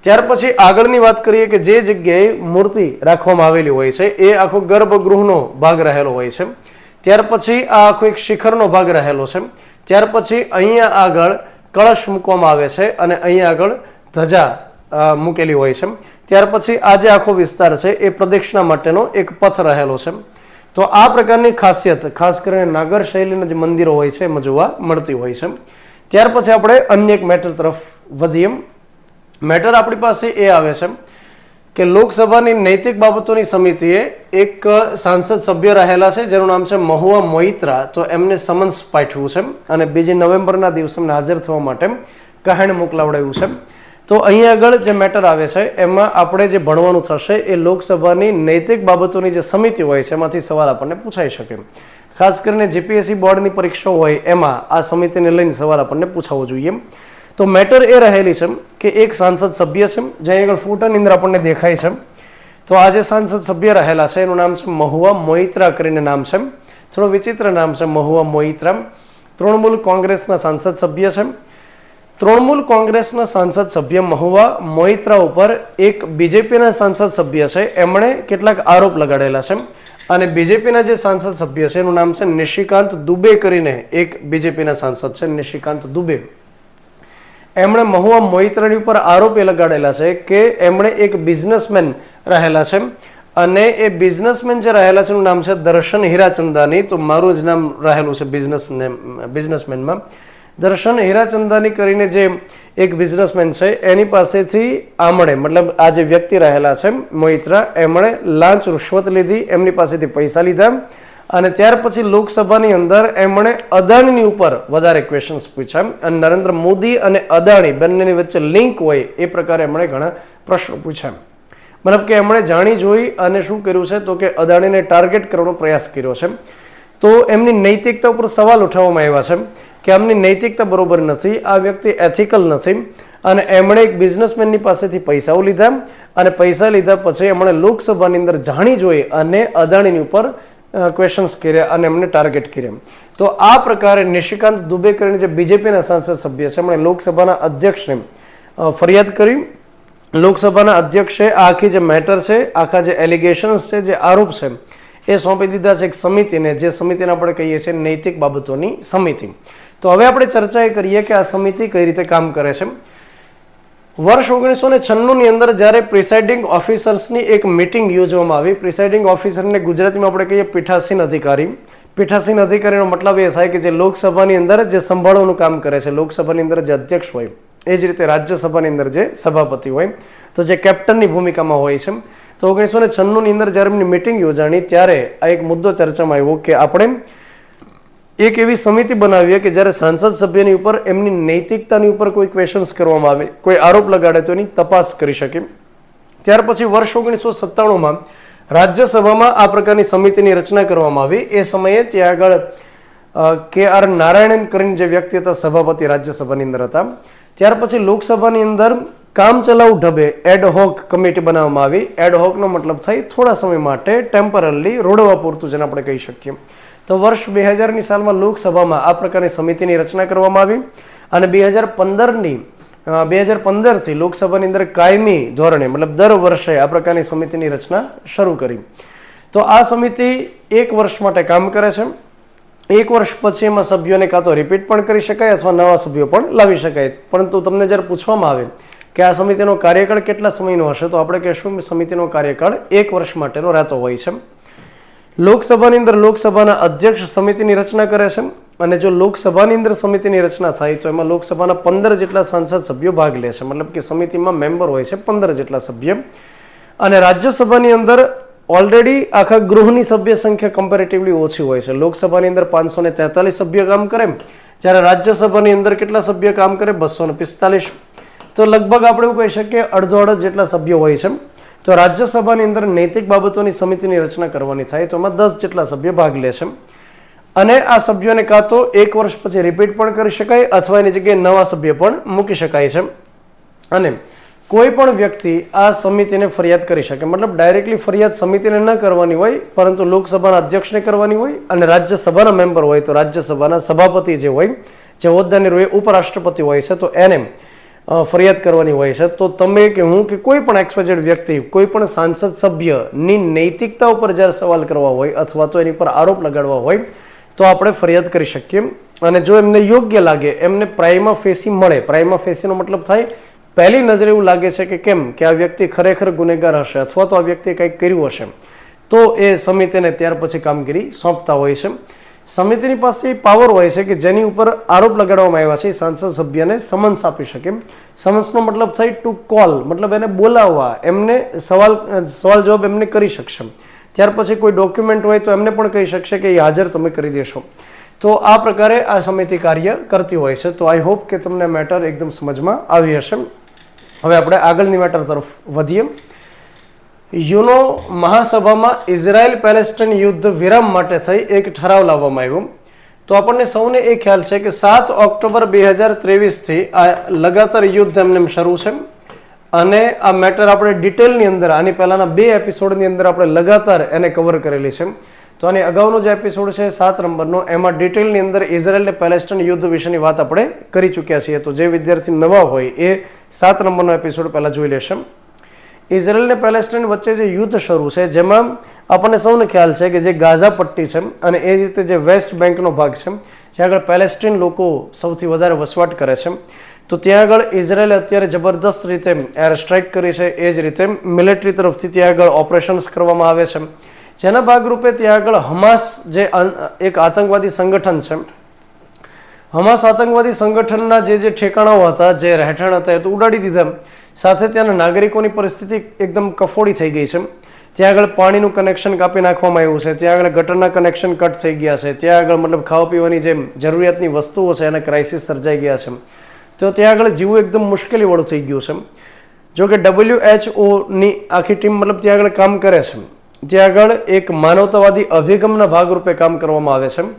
ત્યાર પછી આગળની વાત કરીએ કે જે જગ્યાએ મૂર્તિ રાખવામાં આવેલી હોય છે એ આખો ગર્ભગૃહનો ભાગ રહેલો હોય છે. ત્યાર પછી આ આખો એક શિખરનો ભાગ રહેલો છે. ત્યાર પછી અહીંયા આગળ કળશ મૂકવામાં આવે છે અને અહીંયા આગળ ધજા મૂકેલી હોય છે. ત્યાર પછી આ જે આખો વિસ્તાર છે એ પ્રદક્ષિણા માટેનો એક પથ રહેલો છે. તો આ પ્રકારની ખાસિયત ખાસ કરીને નાગર શૈલીના જે મંદિરો હોય છે એમાં જોવા મળતી હોય છે. ત્યાર પછી આપણે અન્ય એક મેટર તરફ વધીએ. મેટર આપણી પાસે એ આવે છે કે લોકસભાની નૈતિક બાબતોની સમિતિએ એક સાંસદ સભ્ય રહેલા છે જેનું નામ છે મહુવા મોઇત્રા. તો એમને સમન્સ પાઠવ્યું છે અને 2 નવેમ્બરના દિવસે હાજર થવા માટે કહેણ મોકલાવડાવ્યું છે. તો અહીં આગળ જે મેટર આવે છે એમાં આપણે જે ભણવાનું થશે એ લોકસભાની નૈતિક બાબતોની જે સમિતિ હોય છે એમાંથી સવાલ આપણને પૂછાઈ શકે. ખાસ કરીને જીપીએસસી બોર્ડની પરીક્ષા હોય એમાં આ સમિતિને લઈને સવાલ આપણને પૂછાવવો જોઈએ. તો મેટર એ રહેલી છે કે એક સાંસદ સભ્ય છે, જે આગળ ફોટાની અંદર આપણને દેખાય છે. તો આ જે સાંસદ સભ્ય રહેલા છે એનું નામ છે મહુવા મોઇત્રા કરીને નામ છે. થોડો વિચિત્ર નામ છે, મહુવા મોઇત્રા. તૃણમૂલ કોંગ્રેસના સાંસદ સભ્ય છે. તૃણમૂલ કોંગ્રેસના સાંસદ સભ્ય મહુવા મોઇત્રા ઉપર એક બીજેપીના સાંસદ સભ્ય છે એમણે કેટલાક આરોપ લગાડેલા છે અને બીજેપીના જે સાંસદ સભ્ય છે એનું નામ છે નિશિકાંત દુબે કરીને એક બીજેપીના સાંસદ છે, નિશિકાંત દુબે. એમણે મહુવા મોઇત્રાની ઉપર આરોપ એ લગાડેલા છે કે એમણે એક બિઝનેસમેન રહેલા છે અને એ બિઝનેસમેન જે રહેલા છે એનું નામ છે દર્શન હીરાચંદાની. તો મારું જ નામ રહેલું છે બિઝનેસમેનમાં. દર્શન હીરાચંદાની કરીને જે એક બિઝનેસમેન છે એની પાસેથી આમણે મતલબ આ જે વ્યક્તિ રહેલા છે મોઇત્રા, એમણે લાંચ રૂશ્વત લીધી, એમની પાસેથી પૈસા લીધા અને ત્યાર પછી લોકસભાની અંદર એમણે અદાણીની ઉપર વધારે ક્વેશ્ચન્સ પૂછ્યા અને નરેન્દ્ર મોદી અને અદાણી બંનેની વચ્ચે લિંક હોય એ પ્રકારે એમણે ઘણા પ્રશ્નો પૂછ્યા. મતલબ કે એમણે જાણી જોઈ અને શું કર્યું છે તો કે અદાણીને ટાર્ગેટ કરવાનો પ્રયાસ કર્યો છે. તો એમની નૈતિકતા ઉપર સવાલ ઉઠાવવામાં આવ્યા છે કે આમની નૈતિકતા બરોબર નથી, આ વ્યક્તિ એથિકલ નથી અને એમણે એક બિઝનેસમેનની પાસેથી પૈસાઓ લીધા અને પૈસા લીધા પછી એમણે લોકસભાની અંદર જાણી જોઈ અને અદાણીની ઉપર ક્વેશ્ચન્સ કર્યા અને એમને ટાર્ગેટ કર્યા. તો આ પ્રકારે નિશિકાંત દુબે કરીને જે બીજેપીના સાંસદ સભ્ય છે એમણે લોકસભાના અધ્યક્ષને ફરિયાદ કરી. લોકસભાના અધ્યક્ષે આ આખી જે મેટર છે, આખા જે એલિગેશન્સ છે, જે આરોપ છે એ સોંપી દીધા છે એક સમિતિને, જે સમિતિને આપણે કહીએ છીએ નૈતિક બાબતોની સમિતિ. તો હવે આપણે ચર્ચા એ કરીએ કે આ સમિતિ કઈ રીતે કામ કરે છે. વર્ષ 1996ની અંદર જ્યારે પ્રિસાઇડિંગ ઓફિસર્સની એક મિટિંગ યોજવામાં આવી. પ્રિસાઇડિંગ ઓફિસરને ગુજરાતીમાં આપણે કહીએ પીઠાસીન અધિકારી. પીઠાસીન અધિકારીનો મતલબ એ થાય કે જે લોકસભાની અંદર જે સંભાળવાનું કામ કરે છે, લોકસભાની અંદર જે અધ્યક્ષ હોય, એ જ રીતે રાજ્યસભાની અંદર જે સભાપતિ હોય, તો જે કેપ્ટનની ભૂમિકામાં હોય છે. તો 1996ની અંદર જ્યારે એમની મિટિંગ યોજાણી ત્યારે આ એક મુદ્દો ચર્ચામાં આવ્યો કે આપણે એક એવી સમિતિ બનાવીએ કે જ્યારે સાંસદ સભ્યની ઉપર એમની નૈતિકતાની ઉપર કોઈ ક્વેશ્ચન્સ કરવામાં આવે, કોઈ આરોપ લગાડે તો એની તપાસ કરી શકે. ત્યાર પછી વર્ષ 1997માં રાજ્યસભામાં આ પ્રકારની સમિતિની રચના કરવામાં આવી. એ સમયે ત્યાં આગળ KR નારાયણન કરીને જે વ્યક્તિ હતા સભાપતિ રાજ્યસભાની અંદર હતા. ત્યાર પછી લોકસભાની અંદર કામચલાઉ ઢબે એડહોક કમિટી બનાવવામાં આવી. એડહોકનો મતલબ થાય થોડા સમય માટે, ટેમ્પરરી, રોડવા પૂરતું જેને આપણે કહી શકીએ. તો વર્ષ 2000ની સાલમાં લોકસભામાં આ પ્રકારની સમિતિની રચના કરવામાં આવી અને 2015થી લોકસભાની અંદર કાયમી ધોરણે મતલબ દર વર્ષે આ પ્રકારની સમિતિની રચના શરૂ કરી. તો આ સમિતિ 1 વર્ષ માટે કામ કરે છે. 1 વર્ષ પછી એમાં સભ્યોને કાં તો રિપીટ પણ કરી શકાય અથવા નવા સભ્યો પણ લાવી શકાય. પરંતુ તમને જ્યારે પૂછવામાં આવે કે આ સમિતિનો કાર્યકાળ કેટલા સમયનો હશે, તો આપણે કહેશું સમિતિનો કાર્યકાળ 1 વર્ષ માટેનો રહેતો હોય છે. લોકસભાની અંદર લોકસભાના અધ્યક્ષ સમિતિની રચના કરે છે અને જો લોકસભાની અંદર સમિતિની રચના થાય તો એમાં લોકસભાના 15 જેટલા સાંસદ સભ્યો ભાગ લે છે. મતલબ કે સમિતિમાં મેમ્બર હોય છે 15 જેટલા સભ્ય. અને રાજ્યસભાની અંદર ઓલરેડી આખા ગૃહની સભ્ય સંખ્યા કમ્પેરેટિવલી ઓછી હોય છે. લોકસભાની અંદર 543 સભ્ય કામ કરે, જ્યારે રાજ્યસભાની અંદર કેટલા સભ્ય કામ કરે? 245. તો લગભગ આપણે એવું કહી શકીએ અડધો જેટલા સભ્યો હોય છે. તો રાજ્યસભાની અંદર નૈતિક બાબતોની સમિતિની રચના કરવાની થાય તો એમાં 10 જેટલા સભ્ય ભાગ લે છે અને આ સભ્યોને કાં તો 1 વર્ષ પછી રિપીટ પણ કરી શકાય અથવા એની જગ્યાએ નવા સભ્ય પણ મૂકી શકાય છે. અને કોઈ પણ વ્યક્તિ આ સમિતિને ફરિયાદ કરી શકે. મતલબ ડાયરેક્ટલી ફરિયાદ સમિતિને ન કરવાની હોય, પરંતુ લોકસભાના અધ્યક્ષને કરવાની હોય અને રાજ્યસભાના મેમ્બર હોય તો રાજ્યસભાના સભાપતિ જે હોય, જે હોદ્દાની હોય, ઉપરાષ્ટ્રપતિ હોય છે, તો એને ફરિયાદ કરવાની હોય છે. તો તમે કે હું કે કોઈ પણ એક્સવાઇઝેડ વ્યક્તિ કોઈ પણ સાંસદ સભ્યની નૈતિકતા ઉપર જ્યારે સવાલ કરવા હોય અથવા તો એની પર આરોપ લગાડવા હોય તો આપણે ફરિયાદ કરી શકીએ. અને જો એમને યોગ્ય લાગે, એમને પ્રાઇમા ફેસી મળે, પ્રાઇમા ફેસીનો મતલબ થાય પહેલી નજરે એવું લાગે છે કે કેમ કે આ વ્યક્તિ ખરેખર ગુનેગાર હશે અથવા તો આ વ્યક્તિએ કંઈક કર્યું હશે, તો એ સમિતિને ત્યાર પછી કામગીરી સોંપતા હોય છે. સમિતિની પાસે પાવર હોય છે કે જેની ઉપર આરોપ લગાડવામાં આવ્યા છે સાંસદ સભ્યને સમન્સ આપી શકે. સમન્સનો મતલબ થાય ટુ કોલ, મતલબ એને બોલાવવા, એમને સવાલ જવાબ એમને કરી શકશે. ત્યાર પછી કોઈ ડોક્યુમેન્ટ હોય તો એમને પણ કહી શકશે કે એ હાજર તમે કરી દેશો. તો આ પ્રકારે આ સમિતિ કાર્ય કરતી હોય છે. તો આઈ હોપ કે તમને મેટર એકદમ સમજમાં આવી હશે. હવે આપણે આગળની મેટર તરફ વધીએ. યુનો મહાસભામાં ઇઝરાયલ પેલેસ્ટાઇન યુદ્ધ વિરામ માટે થઈ એક ઠરાવ લાવવામાં આવ્યો. તો આપણને સૌને એ ખ્યાલ છે કે 7 ઓક્ટોબર 2023થી આ લગાતાર યુદ્ધ એમને શરૂ છે અને આ મેટર આપણે ડિટેલની અંદર આની પહેલાના 2 એપિસોડની અંદર આપણે લગાતાર એને કવર કરેલી છે. તો આની અગાઉનો જે એપિસોડ છે 7 નંબરનો, એમાં ડિટેલની અંદર ઇઝરાયલ અને પેલેસ્ટાઇન યુદ્ધ વિશેની વાત આપણે કરી ચૂક્યા છીએ. તો જે વિદ્યાર્થી નવા હોય એ 7 નંબરનો એપિસોડ પહેલાં જોઈ લેશે. ઇઝરાયલ અને પેલેસ્ટાઇન વચ્ચે જે યુદ્ધ શરૂ છે જેમાં આપણને સૌને ખ્યાલ છે કે જે ગાઝા પટ્ટી છે અને એ જ રીતે જે વેસ્ટ બેંકનો ભાગ છે જ્યાં આગળ પેલેસ્ટાઇન લોકો સૌથી વધારે વસવાટ કરે છે, તો ત્યાં આગળ ઇઝરાયલે અત્યારે જબરદસ્ત રીતે એર સ્ટ્રાઇક કરી છે. એ જ રીતે મિલિટરી તરફથી ત્યાં આગળ ઓપરેશન્સ કરવામાં આવે છે, જેના ભાગરૂપે ત્યાં આગળ હમાસ જે એક આતંકવાદી સંગઠન છે, હમાસ આતંકવાદી સંગઠનના જે ઠેકાણાઓ હતા, જે રહેઠાણ હતા, એ તો ઉડાડી દીધા. સાથે ત્યાંના નાગરિકોની પરિસ્થિતિ એકદમ કફોડી થઈ ગઈ છે. ત્યાં આગળ પાણીનું કનેક્શન કાપી નાખવામાં આવ્યું છે, ત્યાં આગળ ગટરના કનેક્શન કટ થઈ ગયા છે, ત્યાં આગળ મતલબ ખાવા પીવાની જે જરૂરિયાતની વસ્તુઓ છે એના ક્રાઇસિસ સર્જાઈ ગયા છે, તો ત્યાં આગળ જીવવું એકદમ મુશ્કેલીવાળું થઈ ગયું છે. જો કે WHO ની આખી ટીમ મતલબ ત્યાં આગળ કામ કરે છે, ત્યાં આગળ એક માનવતાવાદી અભિગમના ભાગરૂપે કામ કરવામાં આવે છે.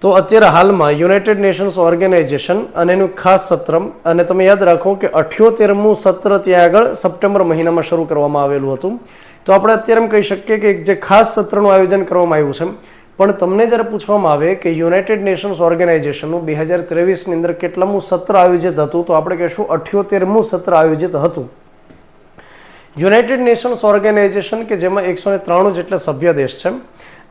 તો અત્યારે હાલમાં યુનાઇટેડ નેશન્સ ઓર્ગેનાઇઝેશન અને એનું ખાસ સત્ર, અને તમે યાદ રાખો કે 78મું સત્ર ત્યાં આગળ સપ્ટેમ્બર મહિનામાં શરૂ કરવામાં આવેલું હતું. તો આપણે અત્યારે એમ કહી શકીએ કે જે ખાસ સત્રનું આયોજન કરવામાં આવ્યું છે. પણ તમને જ્યારે પૂછવામાં આવે કે યુનાઇટેડ નેશન્સ ઓર્ગેનાઇઝેશનનું 2023ની અંદર કેટલામું સત્ર આયોજિત હતું, તો આપણે કહીશું 78મું સત્ર આયોજિત હતું. યુનાઇટેડ નેશન્સ ઓર્ગેનાઇઝેશન કે જેમાં 193 જેટલા સભ્ય દેશ છે,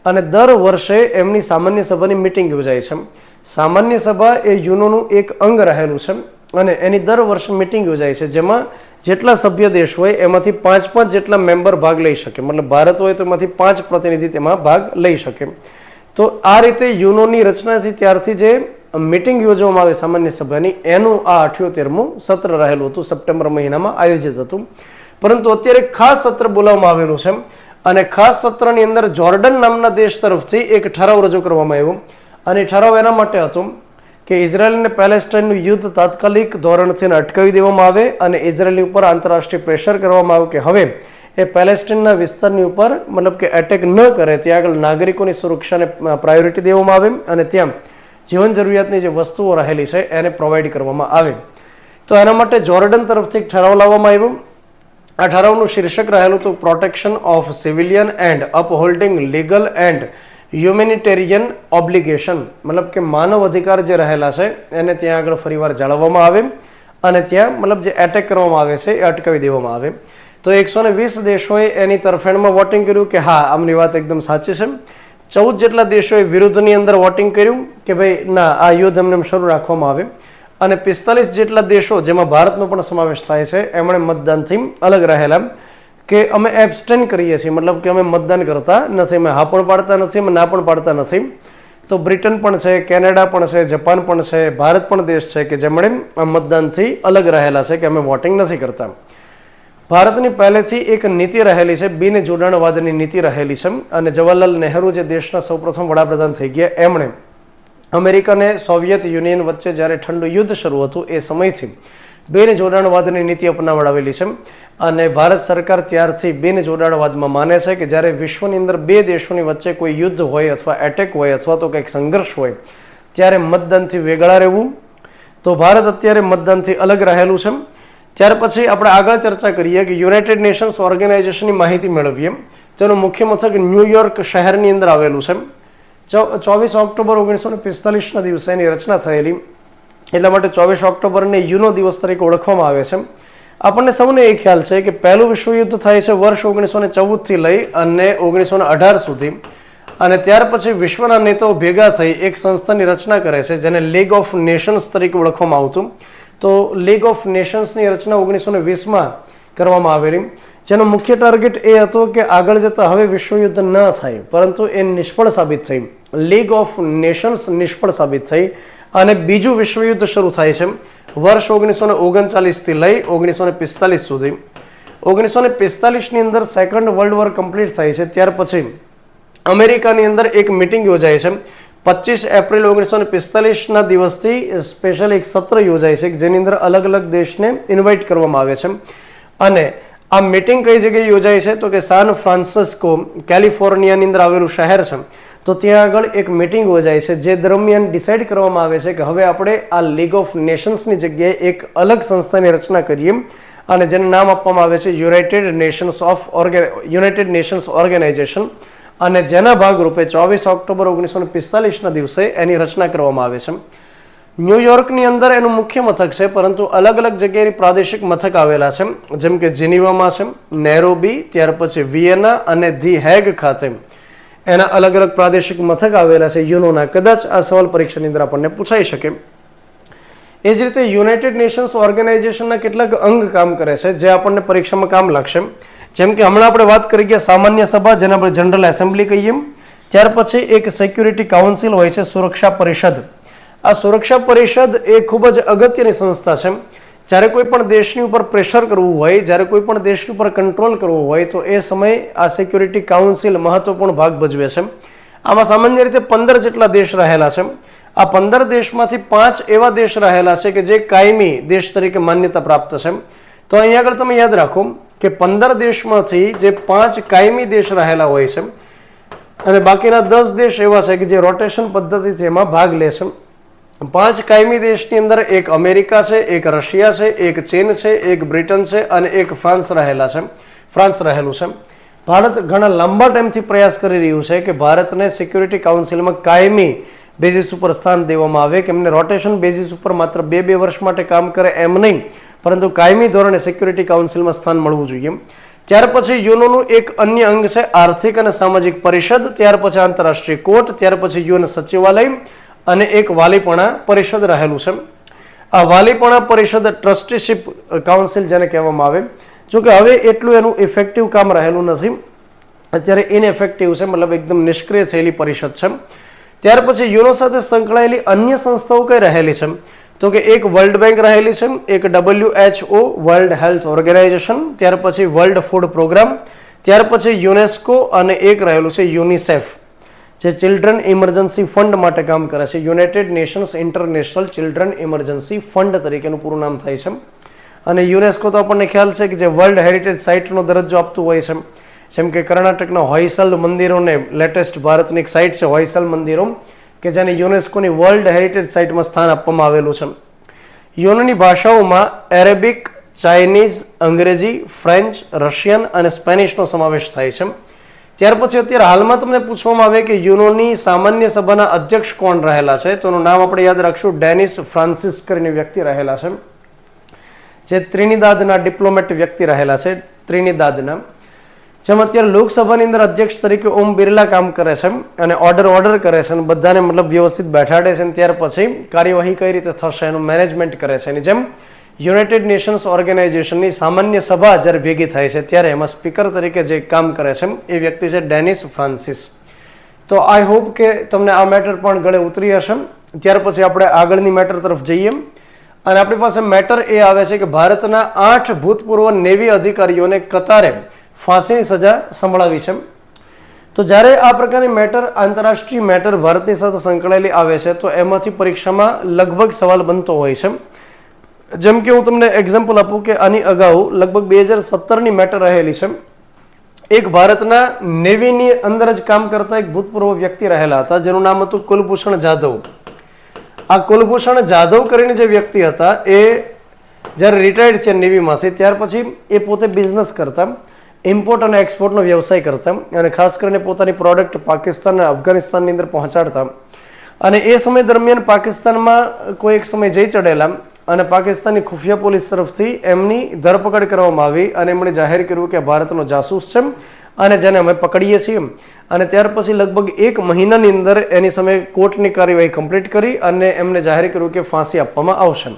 અને દર વર્ષે એમની સામાન્ય સભાની મિટિંગ યોજાય છે. સામાન્ય સભા એ યુનોનું એક અંગ રહેલું છે, અને એની દર વર્ષે મિટિંગ યોજાય છે, જેમાં જેટલા સભ્ય દેશ હોય એમાંથી 5 જેટલા મેમ્બર ભાગ લઈ શકે. મતલબ ભારત હોય તો એમાંથી 5 પ્રતિનિધિ તેમાં ભાગ લઈ શકે. તો આ રીતે યુનોની રચનાથી ત્યારથી જે મિટિંગ યોજવામાં આવે સામાન્ય સભાની, એનું આ 78મું સત્ર રહેલું હતું, સપ્ટેમ્બર મહિનામાં આયોજિત હતું. પરંતુ અત્યારે ખાસ સત્ર બોલાવવામાં આવેલું છે, અને ખાસ સત્રની અંદર જોર્ડન નામના દેશ તરફથી એક ઠરાવ રજૂ કરવામાં આવ્યો. અને ઠરાવ એના માટે હતો કે ઇઝરાયલ અને પેલેસ્ટાઇનનું યુદ્ધ તાત્કાલિક ધોરણથી અટકાવી દેવામાં આવે, અને ઇઝરાયલની ઉપર આંતરરાષ્ટ્રીય પ્રેશર કરવામાં આવે કે હવે એ પેલેસ્ટાઇનના વિસ્તારની ઉપર મતલબ કે એટેક ન કરે, ત્યાં આગળ નાગરિકોની સુરક્ષાને પ્રાયોરિટી દેવામાં આવે, અને ત્યાં જીવન જરૂરિયાતની જે વસ્તુઓ રહેલી છે એને પ્રોવાઈડ કરવામાં આવે. તો એના માટે જોર્ડન તરફથી એક ઠરાવ લાવવામાં આવ્યો. આ ઠરાવનું શીર્ષક રહેલું હતું protection of civilian and upholding legal and humanitarian obligation. મતલબ કે માનવ અધિકાર જે રહેલા છે એને ત્યાં આગળ ફરીવાર જાળવવામાં આવે, અને ત્યાં મતલબ જે એટેક કરવામાં આવે છે એ અટકાવી દેવામાં આવે. તો 120 દેશોએ એની તરફેણમાં વોટિંગ કર્યું કે હા, આમની વાત એકદમ સાચી છે. 14 જેટલા દેશોએ વિરુદ્ધની અંદર વોટિંગ કર્યું કે ભાઈ ના, આ યુદ્ધ એમને શરૂ રાખવામાં આવે. અને 45 જેટલા દેશો, જેમાં ભારતનો પણ સમાવેશ થાય છે, એમણે મતદાનથી અલગ રહેલા કે અમે એબસ્ટેન કરીએ છીએ, મતલબ કે અમે મતદાન કરતા નથી, અમે હા પણ પાડતા નથી, અમે ના પણ પાડતા નથી. તો બ્રિટન પણ છે, કેનેડા પણ છે, જપાન પણ છે, ભારત પણ દેશ છે કે જેમણે મતદાનથી અલગ રહેલા છે કે અમે વોટિંગ નથી કરતા. ભારતની પહેલેથી એક નીતિ રહેલી છે, બિન જોડાણવાદની નીતિ રહેલી છે. અને જવાહરલાલ નહેરુ જે દેશના સૌપ્રથમ વડાપ્રધાન થઈ ગયા, એમણે અમેરિકા અને સોવિયત યુનિયન વચ્ચે જ્યારે ઠંડુ યુદ્ધ શરૂ હતું એ સમયથી બિન જોડાણવાદની નીતિ અપનાવડાવેલી છે. અને ભારત સરકાર ત્યારથી બિન જોડાણવાદમાં માને છે કે જ્યારે વિશ્વની અંદર બે દેશોની વચ્ચે કોઈ યુદ્ધ હોય અથવા એટેક હોય અથવા તો કંઈક સંઘર્ષ હોય, ત્યારે મતદાનથી વેગળા રહેવું. તો ભારત અત્યારે મતદાનથી અલગ રહેલું છે. ત્યાર પછી આપણે આગળ ચર્ચા કરીએ કે યુનાઇટેડ નેશન્સ ઓર્ગેનાઇઝેશનની માહિતી મેળવીએ. તેનું મુખ્ય મથક ન્યૂયોર્ક શહેરની અંદર આવેલું છે. 24 ઓક્ટોબર 1945ના દિવસે એની રચના થયેલી, એટલા માટે 24 ઓક્ટોબરને યુનો દિવસ તરીકે ઓળખવામાં આવે છે. આપણને સૌને એ ખ્યાલ છે કે પહેલું વિશ્વયુદ્ધ થાય છે વર્ષ 1914થી લઈ અને 1918 સુધી, અને ત્યાર પછી વિશ્વના નેતાઓ ભેગા થઈ એક સંસ્થાની રચના કરે છે જેને લીગ ઓફ નેશન્સ તરીકે ઓળખવામાં આવતું. તો લીગ ઓફ નેશન્સની રચના 1920માં કરવામાં આવેલી, જેનો મુખ્ય ટાર્ગેટ એ હતો કે આગળ જતા હવે વિશ્વયુદ્ધ ન થાય, પરંતુ એ નિષ્ફળ સાબિત થઈ. લીગ ઓફ નેશન્સ નિષ્ફળ સાબિત થઈ અને બીજું વિશ્વયુદ્ધ શરૂ થાય છે વર્ષ 1939થી લઈ 1945 સુધી. 1945ની અંદર સેકન્ડ વર્લ્ડ વોર કમ્પ્લીટ થાય છે. ત્યાર પછી અમેરિકાની અંદર એક મિટિંગ યોજાય છે. 25 એપ્રિલ 1945ના દિવસથી સ્પેશિયલ એક સત્ર યોજાય છે જેની અંદર અલગ અલગ દેશને ઇન્વાઇટ કરવામાં આવે છે. અને આ મિટિંગ કઈ જગ્યાએ યોજાય છે તો કે સાન ફ્રાન્સિસ્કો, કેલિફોર્નિયાની અંદર આવેલું શહેર છે. તો ત્યાં આગળ એક મિટિંગ યોજાય છે જે દરમિયાન ડિસાઇડ કરવામાં આવે છે કે હવે આપણે આ લીગ ઓફ નેશન્સની જગ્યાએ એક અલગ સંસ્થાની રચના કરીએ, અને જેનું નામ આપવામાં આવે છે યુનાઇટેડ નેશન્સ ઓર્ગેનાઇઝેશન. અને જેના ભાગરૂપે 24 ઓક્ટોબર 1945ના દિવસે એની રચના કરવામાં આવે છે. ન્યુયોર્કની અંદર એનું મુખ્ય મથક છે, પરંતુ અલગ અલગ જગ્યાએ પ્રાદેશિક મથક આવેલા છે, જેમ કે જીનીવામાં છે, નેરોબી, ત્યાર પછી વિયેના અને ધી હેગ ખાતે એના અલગ અલગ પ્રાદેશિક મથક આવેલા છે યુનોના. કદાચ આ સવાલ પરીક્ષાની અંદર આપણને પૂછાઈ શકે. એ જ રીતે યુનાઇટેડ નેશન્સ ઓર્ગેનાઇઝેશનના કેટલાક અંગ કામ કરે છે જે આપણને પરીક્ષામાં કામ લાગશે. જેમ કે હમણાં આપણે વાત કરી ગયા સામાન્ય સભા, જેને આપણે જનરલ એસેમ્બલી કહીએ. ત્યાર પછી એક સિક્યુરિટી કાઉન્સિલ હોય છે, સુરક્ષા પરિષદ. આ સુરક્ષા પરિષદ એ ખૂબ જ અગત્યની સંસ્થા છે જ્યારે કોઈ પણ દેશની ઉપર પ્રેશર કરવું હોય, જ્યારે કોઈ પણ દેશની ઉપર કંટ્રોલ કરવો હોય, તો એ સમયે આ સિક્યુરિટી કાઉન્સિલ મહત્વપૂર્ણ ભાગ ભજવે છે. આમાં સામાન્ય રીતે 15 જેટલા દેશ રહેલા છે. આ 15 દેશમાંથી 5 એવા દેશ રહેલા છે કે જે કાયમી દેશ તરીકે માન્યતા પ્રાપ્ત છે. તો અહીંયા આગળ તમે યાદ રાખો કે 15 દેશમાંથી જે 5 કાયમી દેશ રહેલા હોય છે અને બાકીના 10 દેશ એવા છે કે જે રોટેશન પદ્ધતિથી એમાં ભાગ લે છે. 5 કાયમી દેશની અંદર એક અમેરિકા છે, એક રશિયા છે, એક ચીન છે, એક બ્રિટન છે અને એક ફ્રાન્સ રહેલું છે. ભારત ઘણા લાંબા ટાઈમથી પ્રયાસ કરી રહ્યું છે કે ભારતને સિક્યુરિટી કાઉન્સિલમાં કાયમી બેઝિસ ઉપર સ્થાન દેવામાં આવે, કે એમને રોટેશન બેઝિસ ઉપર માત્ર 2 વર્ષ માટે કામ કરે એમ નહીં, પરંતુ કાયમી ધોરણે સિક્યુરિટી કાઉન્સિલમાં સ્થાન મળવું જોઈએ. ત્યાર પછી યુએનઓનું એક અન્ય અંગ છે આર્થિક અને સામાજિક પરિષદ, ત્યાર પછી આંતરરાષ્ટ્રીય કોર્ટ, ત્યાર પછી યુએન સચિવાલય અને એક વાલીપણા પરિષદ રહેલું છે. આ વાલીપણા પરિષદ ટ્રસ્ટીશિપ કાઉન્સિલ જેને કહેવામાં આવે, જોકે હવે એટલું એનું ઇફેક્ટિવ કામ રહેલું નથી, અત્યારે ઇનએફેક્ટિવ છે, મતલબ એકદમ નિષ્ક્રિય થયેલી પરિષદ છે. ત્યાર પછી યુએનઓ સાથે સંકળાયેલી અન્ય સંસ્થાઓ કઈ રહેલી છે, તો કે એક વર્લ્ડ બેંક રહેલી છે, એક WHO વર્લ્ડ હેલ્થ ઓર્ગેનાઇઝેશન, ત્યાર પછી વર્લ્ડ ફૂડ પ્રોગ્રામ, ત્યાર પછી યુનેસ્કો અને એક રહેલું છે યુનિસેફ, જે ચિલ્ડ્રન ઇમરજન્સી ફંડ માટે કામ કરે છે. United Nations international children emergency fund તરીકેનું પૂરું નામ થાય છે. અને યુનેસ્કો તો આપણને ખ્યાલ છે કે જે વર્લ્ડ હેરિટેજ સાઇટનો દરજ્જો આપતું હોય છે, જેમ કે કર્ણાટકના હોયસલ મંદિરોને લેટેસ્ટ ભારતની એક સાઇટ છે હોયસલ મંદિરો, કે જેને યુનેસ્કોની વર્લ્ડ હેરિટેજ સાઇટમાં સ્થાન આપવામાં આવેલું છે. યુએનઓની ભાષાઓમાં એરેબિક, ચાઇનીઝ, અંગ્રેજી, ફ્રેન્ચ, રશિયન અને સ્પેનિશનો સમાવેશ થાય છે. ત્યાર પછી અત્યારે હાલમાં તમને પૂછવામાં આવે કે યુએનઓની સામાન્ય સભાના અધ્યક્ષ કોણ રહેલા છે, તો એનું નામ આપણે યાદ રાખશું, ડેનિસ ફ્રાન્સિસ કરીને વ્યક્તિ રહેલા છે, જે ત્રિનિદાદના ડિપ્લોમેટ વ્યક્તિ રહેલા છે, ત્રિનિદાદના. જેમ અત્યારે લોકસભાની અંદર અધ્યક્ષ તરીકે ઓમ બિરલા કામ કરે છે અને ઓર્ડર કરે છે અને બધાને મતલબ વ્યવસ્થિત બેઠાડે છે, ત્યાર પછી કાર્યવાહી કઈ રીતે થશે એનું મેનેજમેન્ટ કરે છે. એની જેમ યુનાઇટેડ નેશન્સ ઓર્ગેનાઇઝેશનની સામાન્ય સભા જ્યારે ભેગી થાય છે ત્યારે એમાં સ્પીકર તરીકે જે કામ કરે છે એ વ્યક્તિ છે ડેનિસ ફ્રાન્સિસ. તો આઈ હોપ કે તમને આ મેટર પણ ગળે ઉતરી હશે. ત્યાર પછી આપણે આગળની મેટર તરફ જઈએ અને આપણી પાસે મેટર એ આવે છે કે ભારતના 8 ભૂતપૂર્વ નેવી અધિકારીઓને કતારે ફાંસીની સજા સંભળાવી છે. તો જ્યારે આ પ્રકારની મેટર, આંતરરાષ્ટ્રીય મેટર ભારતની સાથે સંકળાયેલી આવે છે તો એમાંથી પરીક્ષામાં લગભગ સવાલ બનતો હોય છે. જેમ કે હું તમને એક્ઝામ્પલ આપું કે આની અગાઉ લગભગ 2017ની મેટર રહેલી છે. એક ભારતના નેવીની અંદર જ કામ કરતા એક ભૂતપૂર્વ વ્યક્તિ રહેલા હતા, જેનું નામ હતું કુલભૂષણ જાધવ. આ કુલભૂષણ જાધવ કરીને જે વ્યક્તિ હતા એ જ્યારે રિટાયર્ડ થયા નેવીમાંથી, ત્યાર પછી એ પોતે બિઝનેસ કરતા, ઇમ્પોર્ટ અને એક્સપોર્ટનો વ્યવસાય કરતા અને ખાસ કરીને પોતાની પ્રોડક્ટ પાકિસ્તાન અને અફઘાનિસ્તાનની અંદર પહોંચાડતા. અને એ સમય દરમિયાન પાકિસ્તાનમાં કોઈ એક સમય જઈ ચડેલા અને પાકિસ્તાની ખુફિયા પોલીસ તરફથી એમની ધરપકડ કરવામાં આવી અને એમણે જાહેર કર્યું કે ભારતનો જાસૂસ છે અને જેને અમે પકડીએ છીએ. અને ત્યાર પછી લગભગ 1 મહિનાની અંદર એની સામે કોર્ટની કાર્યવાહી કમ્પ્લીટ કરી અને એમને જાહેર કર્યું કે ફાંસી આપવામાં આવશે.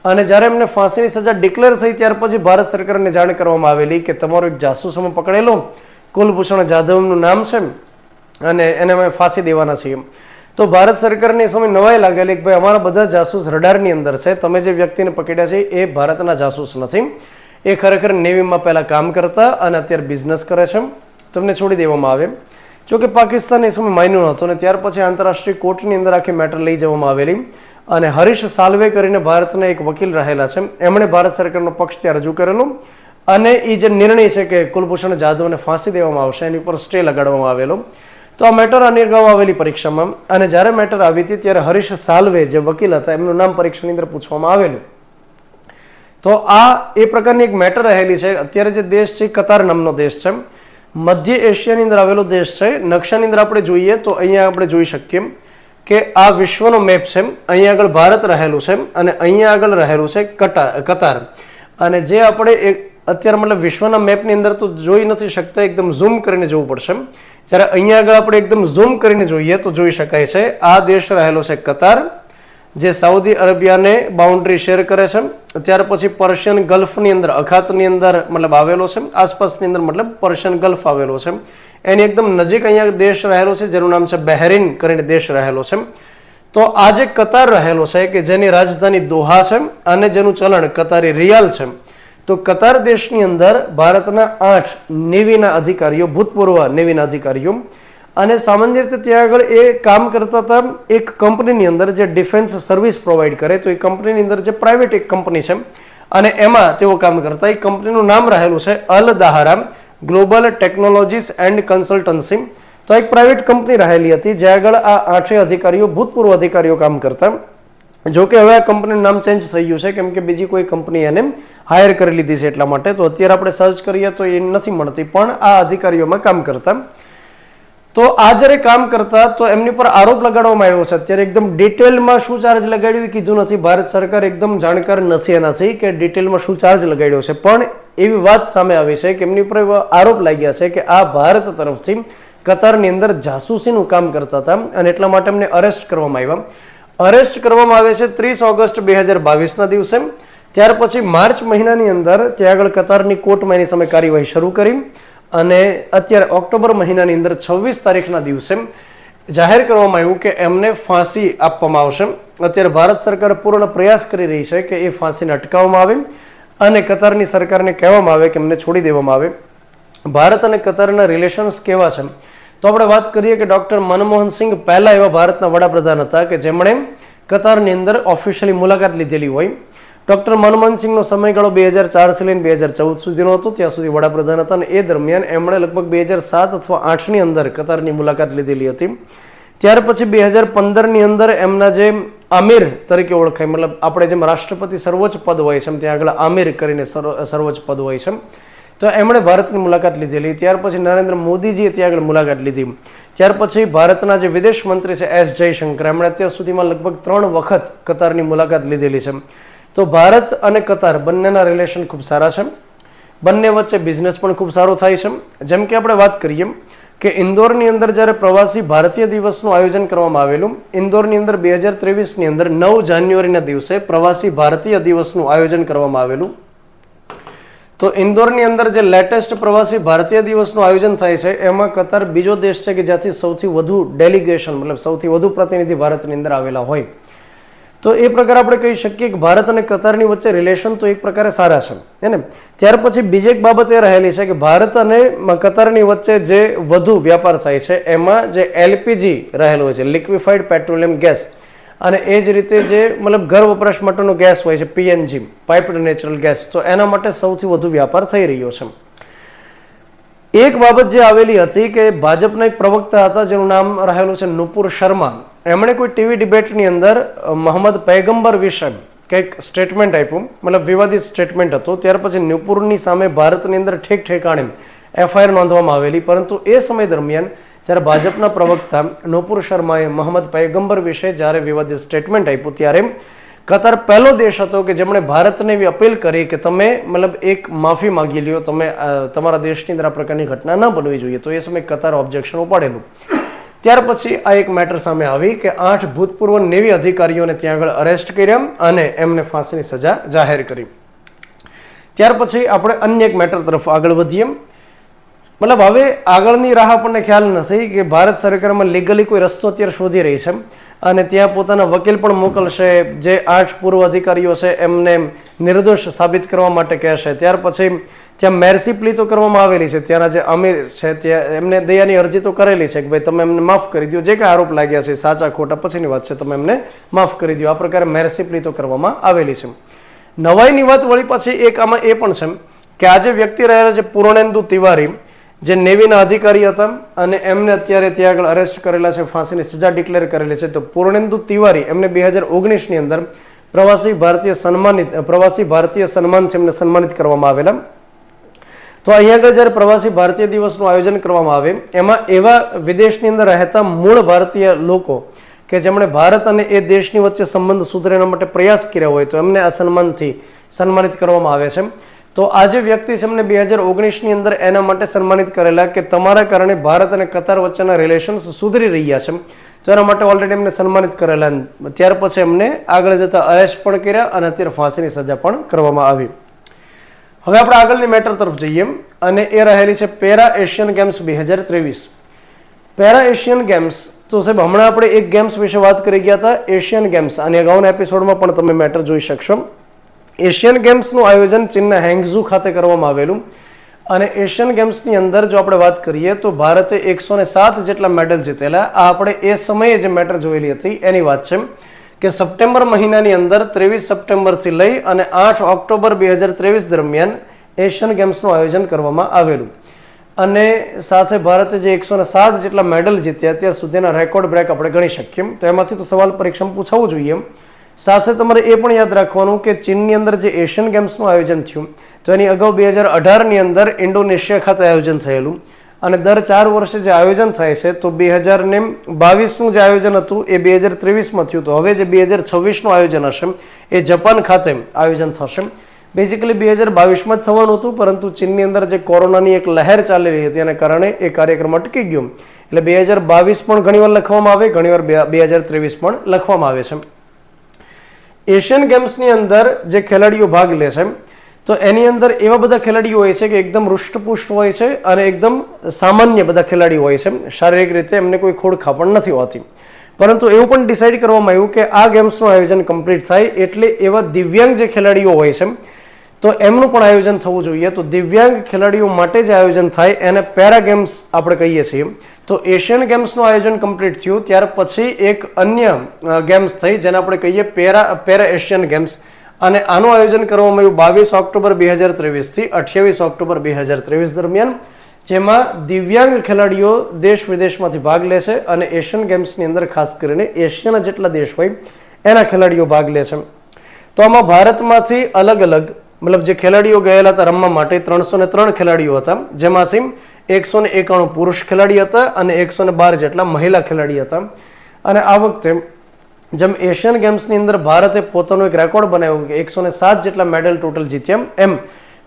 અને જ્યારે એમને ફાંસીની સજા ડિક્લેર થઈ ત્યાર પછી ભારત સરકારને જાણ કરવામાં આવેલી કે તમારો એક જાસૂસ અમે પકડેલો, કુલભૂષણ જાધવનું નામ છે અને એને અમે ફાંસી દેવાના છીએ. તો ભારત સરકારને સમય નવાઈ લાગેલી કે ભાઈ અમારા બધા જાસૂસ રડારની અંદર છે, તમે જે વ્યક્તિને પકડ્યા છે એ ભારતના જાસૂસ નથી, એ ખરેખર નેવીમાં પહેલાં કામ કરતા અને અત્યારે બિઝનેસ કરે છે, તમને છોડી દેવામાં આવે. જોકે પાકિસ્તાન એ સમય માન્યું નહોતું અને ત્યાર પછી આંતરરાષ્ટ્રીય કોર્ટની અંદર આખી મેટર લઈ જવામાં આવેલી અને હરીશ સાલ્વે કરીને ભારતના એક વકીલ રહેલા છે, એમણે ભારત સરકારનો પક્ષ ત્યાં રજૂ કરેલો અને એ જે નિર્ણય છે કે કુલભૂષણ જાધવને ફાંસી દેવામાં આવશે એની ઉપર સ્ટે લગાડવામાં આવેલો. તો આ મેટર આની અગાઉ આવેલી પરીક્ષામાં અને જ્યારે મેટર આવી હતી ત્યારે હરીશ સાલ્વે જે વકીલ હતા એમનું નામ પરીક્ષાની અંદર પૂછવામાં આવેલું. તો આ એ પ્રકારની એક મેટર રહેલી છે. અત્યારે જે દેશ છે કતાર નામનો દેશ છે, મધ્ય એશિયાની અંદર આવેલો દેશ છે. નકશાની અંદર આપણે જોઈએ તો અહીંયા આપણે જોઈ શકીએ કે આ વિશ્વનો મેપ છે, અહીંયા આગળ ભારત રહેલું છે અને અહીંયા આગળ રહેલું છે કતાર. અને જે આપણે અત્યારે મતલબ વિશ્વના મેપની અંદર તો જોઈ નથી શકતા, એકદમ ઝૂમ કરીને જોવું પડશે. જ્યારે અહીંયા આગળ આપણે એકદમ ઝૂમ કરીને જોઈએ તો જોઈ શકાય છે આ દેશ રહેલો છે કતાર, જે સાઉદી અરેબિયાને બાઉન્ડ્રી શેર કરે છે. ત્યાર પછી પર્શિયન ગલ્ફની અંદર, અખાતની અંદર મતલબ આવેલો છે, આસપાસની અંદર મતલબ પર્શિયન ગલ્ફ આવેલો છે. એની એકદમ નજીક અહીંયા દેશ રહેલો છે જેનું નામ છે બહેરીન કરીને દેશ રહેલો છે. તો આ જે કતાર રહેલો છે કે જેની રાજધાની દોહા છે અને જેનું ચલણ કતારી રિયાલ છે, તો કતાર દેશની અંદર ભારતના 8 નેવીના અધિકારીઓ, ભૂતપૂર્વ નેવીના અધિકારીઓ, અને સામાન્ય રીતે ત્યાં આગળ એ કામ કરતા હતા એક કંપનીની અંદર જે ડિફેન્સ સર્વિસ પ્રોવાઈડ કરે. તો એ કંપનીની અંદર જે પ્રાઇવેટ એક કંપની છે અને એમાં તેઓ કામ કરતા. એ કંપનીનું નામ રહેલું છે અલ દહારા ગ્લોબલ ટેકનોલોજીસ એન્ડ કન્સલ્ટન્સી. તો એક પ્રાઇવેટ કંપની રહેલી હતી જ્યાં આગળ આ 8 અધિકારીઓ, ભૂતપૂર્વ અધિકારીઓ કામ કરતા. જો કે હવે આ કંપનીનું નામ ચેન્જ થઈ ગયું છે કેમ કે બીજી કોઈ કંપની એને હાયર કરી લીધી છે એટલા માટે. તો અત્યારે આપણે સર્ચ કરીએ તો એ નથી મળતી, પણ આ અધિકારીઓમાં કામ કરતા. તો આ જ્યારે કામ કરતા તો એમની પર આરોપ લગાડવામાં આવ્યો છે. અત્યારે એકદમ ડિટેલમાં શું ચાર્જ લગાડ્યું એ કીધું નથી. ભારત સરકાર એકદમ જાણકાર નથી એનાથી કે ડિટેલમાં શું ચાર્જ લગાડ્યો છે, પણ એવી વાત સામે આવી છે કે એમની ઉપર આરોપ લાગ્યા છે કે આ ભારત તરફથી કતારની અંદર જાસૂસીનું કામ કરતા હતા અને એટલા માટે એમને અરેસ્ટ કરવામાં આવ્યા. અરેસ્ટ કરવામાં આવે છે 30 ઓગસ્ટ 2022ના દિવસે. ત્યાર પછી માર્ચ મહિનાની અંદર ત્યાં આગળ કતારની કોર્ટમાં એની સામે કાર્યવાહી શરૂ કરી અને અત્યારે ઓક્ટોબર મહિનાની અંદર 26 તારીખના દિવસે જાહેર કરવામાં આવ્યું કે એમને ફાંસી આપવામાં આવશે. અત્યારે ભારત સરકાર પૂર્ણ પ્રયાસ કરી રહી છે કે એ ફાંસીને અટકાવવામાં આવે અને કતારની સરકારને કહેવામાં આવે કે એમને છોડી દેવામાં આવે. ભારત અને કતારના રિલેશન્સ કેવા છે તો આપણે વાત કરીએ કે ડોક્ટર મનમોહન સિંહ પહેલા એવા ભારતના વડાપ્રધાન હતા કે જેમણે કતારની અંદર ઓફિશિયલી મુલાકાત લીધેલી હોય. ડોક્ટર મનમોહન સિંહનો સમયગાળો 2004 થી લઈને 2014 સુધીનો હતો. ત્યાં સુધી વડાપ્રધાન હતા અને એ દરમિયાન એમણે લગભગ 2007 અથવા 8ની અંદર કતારની મુલાકાત લીધેલી હતી. ત્યાર પછી 2015ની અંદર એમના જે આમિર તરીકે ઓળખાય, મતલબ આપણે જેમ રાષ્ટ્રપતિ સર્વોચ્ચ પદ હોય છે ત્યાં આગળ આમિર કરીને સર્વોચ્ચ પદ હોય છે, તો એમણે ભારતની મુલાકાત લીધેલી. ત્યાર પછી નરેન્દ્ર મોદીજીએ ત્યાં આગળ મુલાકાત લીધી. ત્યાર પછી ભારતના જે વિદેશ મંત્રી છે એસ જયશંકર, એમણે અત્યાર સુધીમાં લગભગ 3 વખત કતારની મુલાકાત લીધેલી છે. તો ભારત અને કતાર બંનેના રિલેશન ખૂબ સારા છે. બંને વચ્ચે બિઝનેસ પણ ખૂબ સારો થાય છે. જેમ કે આપણે વાત કરીએ કે ઇન્દોરની અંદર જ્યારે પ્રવાસી ભારતીય દિવસનું આયોજન કરવામાં આવેલું, ઇન્દોરની અંદર 2023ની અંદર 9 જાન્યુઆરીના દિવસે પ્રવાસી ભારતીય દિવસનું આયોજન કરવામાં આવેલું. તો ઇન્દોરની અંદર જે લેટેસ્ટ પ્રવાસી ભારતીય દિવસનું આયોજન થાય છે એમાં કતાર બીજો દેશ છે કે જ્યાંથી સૌથી વધુ ડેલિગેશન, મતલબ સૌથી વધુ પ્રતિનિધિ ભારતની અંદર આવેલા હોય. તો એ પ્રકારે આપણે કહી શકીએ કે ભારત અને કતારની વચ્ચે રિલેશન તો એક પ્રકારે સારા છે ને. ત્યાર પછી બીજી એક બાબત એ રહેલી છે કે ભારત અને કતારની વચ્ચે જે વધુ વ્યાપાર થાય છે એમાં જે એલપીજી રહેલો હોય છે, લિક્વિફાઈડ પેટ્રોલિયમ ગેસ, અને એ જ રીતે જે મતલબ ઘર વપરાશ માટેનો ગેસ હોય છે પીએનજી, પાઇપ્ડ નેચરલ ગેસ, તો એના માટે સૌથી વધુ વ્યાપાર થઈ રહ્યો છે. એક બાબત જે આવેલી હતી કે ભાજપના એક પ્રવક્તા હતા જેનું નામ રહેલું છે નુપુર શર્મા. એમણે કોઈ ટીવી ડિબેટની અંદર મોહમ્મદ પૈગંબર વિશે કંઈક સ્ટેટમેન્ટ આપ્યું, મતલબ વિવાદિત સ્ટેટમેન્ટ હતું. ત્યાર પછી નુપુરની સામે ભારતની અંદર ઠેક ઠેકાણે એફઆઈઆર નોંધવામાં આવેલી. પરંતુ એ સમય દરમિયાન જ્યારે ભાજપના પ્રવક્તા નુપુર શર્માએ મોહમ્મદ પૈગંબર વિશે જ્યારે વિવાદિત સ્ટેટમેન્ટ આપ્યું ત્યારે કતાર પહેલો દેશ હતો કે જેમણે ભારતને એવી અપીલ કરી કે તમે મતલબ એક માફી માગી લ્યો, તમે તમારા દેશની અંદર આ પ્રકારની ઘટના ન બનવી જોઈએ. તો એ સમયે કતાર ઓબ્જેક્શન ઉપાડેલું. ત્યાર પછી આ એક મેટર સામે આવી કે 8 ભૂતપૂર્વ નેવી અધિકારીઓને ત્યાં આગળ અરેસ્ટ કર્યા અને એમને ફાંસીની સજા જાહેર કરી. ત્યાર પછી આપણે અન્ય એક મેટર તરફ આગળ વધીએ. મતલબ હવે આગળની રાહ આપણને ખ્યાલ નથી કે ભારત સરકારમાં લીગલી કોઈ રસ્તો અત્યારે શોધી રહી છે અને ત્યાં પોતાના વકીલ પણ મોકલશે જે 8 પૂર્વ અધિકારીઓ છે એમને નિર્દોષ સાબિત કરવા માટે કહેશે. ત્યાર પછી ત્યાં મેર્સી પ્લી તો કરવામાં આવેલી છે, ત્યાંના જે અમીર છે ત્યાં એમને દયાની અરજી તો કરેલી છે કે ભાઈ તમે એમને માફ કરી દો, જે કાંઈ આરોપ લાગ્યા છે સાચા ખોટા પછીની વાત છે, તમે એમને માફ કરી દો. આ પ્રકારે મેર્સી પ્લી તો કરવામાં આવેલી છે. નવાઈની વાત વળી પાછી એક આમાં એ પણ છે કે આજે વ્યક્તિ રહેલા છે પૂર્ણેન્દુ તિવારી, જે નેવીના અધિકારી હતા અને એમને અત્યારે ત્યાં આગળ અરેસ્ટ કરેલા છે, ફાંસીની સજા ડિક્લેર કરેલી છે. તો પૂર્ણેન્દુ તિવારી એમને 2019ની અંદર પ્રવાસી ભારતીય સન્માનથી એમને સન્માનિત કરવામાં આવેલા. તો અહીંયા આગળ જ્યારે પ્રવાસી ભારતીય દિવસનું આયોજન કરવામાં આવે એમાં એવા વિદેશની અંદર રહેતા મૂળ ભારતીય લોકો કે જેમણે ભારત અને એ દેશની વચ્ચે સંબંધ સુધરે એના માટે પ્રયાસ કર્યા હોય તો એમને આ સન્માનથી સન્માનિત કરવામાં આવે છે. તો આ જે વ્યક્તિ છે એમને 2019ની અંદર એના માટે સન્માનિત કરેલા કે તમારા કારણે ભારત અને કતાર વચ્ચેના રિલેશન્સ સુધરી રહ્યા છે, તો એના માટે ઓલરેડી એમને સન્માનિત કરેલા. ત્યાર પછી એમને આગળ જતા અરેસ્ટ પણ કર્યા અને અત્યારે ફાંસીની સજા પણ કરવામાં આવી. હવે આપણે આગળની મેટર તરફ જઈએ અને એ રહેલી છે para Asian games 2023. Para Asian games તો સાહેબ હમણાં આપણે એક ગેમ્સ વિશે વાત કરી ગયા હતા, એશિયન ગેમ્સ, અને અગાઉના એપિસોડમાં પણ તમે મેટર જોઈ શકશો. એશિયન ગેમ્સનું આયોજન ચીનના હેંગઝુ ખાતે કરવામાં આવેલું, અને એશિયન ગેમ્સની અંદર જો આપણે વાત કરીએ તો ભારતે 107 જેટલા મેડલ જીતેલા. આ આપણે એ સમયે જે મેટર જોયેલી હતી એની વાત છે કે સપ્ટેમ્બર મહિનાની અંદર 23 સપ્ટેમ્બરથી લઈ અને 8 ઓક્ટોબર 2023 દરમિયાન એશિયન ગેમ્સનું આયોજન કરવામાં આવેલું, અને સાથે ભારતે જે 107 જેટલા મેડલ જીત્યા અત્યાર સુધીના રેકોર્ડ બ્રેક આપણે ગણી શકીએ. તો એમાંથી તો સવાલ પરીક્ષામાં પૂછાવું જોઈએ. સાથે તમારે એ પણ યાદ રાખવાનું કે ચીનની અંદર જે એશિયન ગેમ્સનું આયોજન થયું તો એની અગાઉ 2018ની અંદર ઇન્ડોનેશિયા ખાતે આયોજન થયેલું, અને દર 4 વર્ષે જે આયોજન થાય છે તો 2022નું જે આયોજન હતું એ 2023માં થયું. તો હવે જે 2026નું આયોજન હશે એ જપાન ખાતે આયોજન થશે. બેઝિકલી 2022માં જ થવાનું હતું, પરંતુ ચીનની અંદર જે કોરોનાની એક લહેર ચાલી રહી હતી એના કારણે એ કાર્યક્રમ અટકી ગયો. એટલે 2022 પણ ઘણીવાર લખવામાં આવે, ઘણીવાર 2023 પણ લખવામાં આવે છે. એશિયન ગેમ્સની અંદર જે ખેલાડીઓ ભાગ લે છે તો એની અંદર એવા બધા ખેલાડીઓ હોય છે કે એકદમ હૃષ્ટપુષ્ટ હોય છે અને એકદમ સામાન્ય બધા ખેલાડીઓ હોય છે. શારીરિક રીતે એમને કોઈ ખોડખાપ પણ નથી હોતી, પરંતુ એવું પણ ડિસાઇડ કરવામાં આવ્યું કે આ ગેમ્સનું આયોજન કમ્પ્લીટ થાય એટલે એવા દિવ્યાંગ જે ખેલાડીઓ હોય છે તો એમનું પણ આયોજન થવું જોઈએ. તો દિવ્યાંગ ખેલાડીઓ માટે જે આયોજન થાય એને પેરા ગેમ્સ આપણે કહીએ છીએ. તો એશિયન ગેમ્સનું આયોજન કમ્પ્લીટ થયું ત્યાર પછી એક અન્ય ગેમ્સ થઈ જેને આપણે કહીએ પેરા એશિયન ગેમ્સ, અને આનું આયોજન કરવામાં આવ્યું 22 ઓક્ટોબર 2023 થી 28 ઓક્ટોબર 2023 દરમિયાન, જેમાં દિવ્યાંગ ખેલાડીઓ દેશ વિદેશમાંથી ભાગ લે છે, અને એશિયન ગેમ્સની અંદર ખાસ કરીને એશિયાના જેટલા દેશ હોય એના ખેલાડીઓ ભાગ લે છે. તો આમાં ભારતમાંથી અલગ અલગ મતલબ જે ખેલાડીઓ ગયેલા હતા રમવા માટે 303 ખેલાડીઓ હતા, જેમાંથી 191 પુરુષ ખેલાડી હતા અને 112 જેટલા મહિલા ખેલાડી હતા. અને આ વખતે જેમ એશિયન ગેમ્સની અંદર ભારતે પોતાનો એક રેકોર્ડ બનાવ્યો કે 107 જેટલા મેડલ ટોટલ જીત્યા, એમ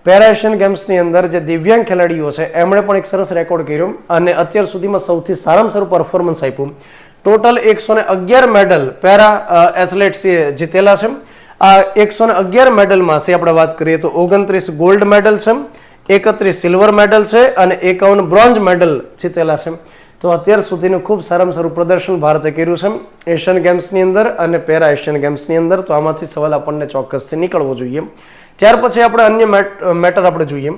પેરા એશિયન ગેમ્સની અંદર જે દિવ્યાંગ ખેલાડીઓ છે એમણે પણ એક સરસ રેકોર્ડ કર્યો અને અત્યાર સુધીમાં સૌથી સારામાં સારું પરફોર્મન્સ આપ્યું. ટોટલ 111 મેડલ પેરા એથ્લેટ્સે જીતેલા છે. આ 111 મેડલમાંથી આપણે વાત કરીએ તો 29 ગોલ્ડ મેડલ છે, 31 સિલ્વર મેડલ છે અને 51 બ્રોન્ઝ મેડલ જીતેલા છે. તો અત્યાર સુધીનું ખૂબ સારામાં સારું પ્રદર્શન ભારતે કર્યું છે એશિયન ગેમ્સની અંદર અને પેરા એશિયન ગેમ્સની અંદર. તો આમાંથી સવાલ આપણને ચોક્કસથી નીકળવો જોઈએ. ત્યાર પછી આપણે અન્ય મેટર આપણે જોઈએ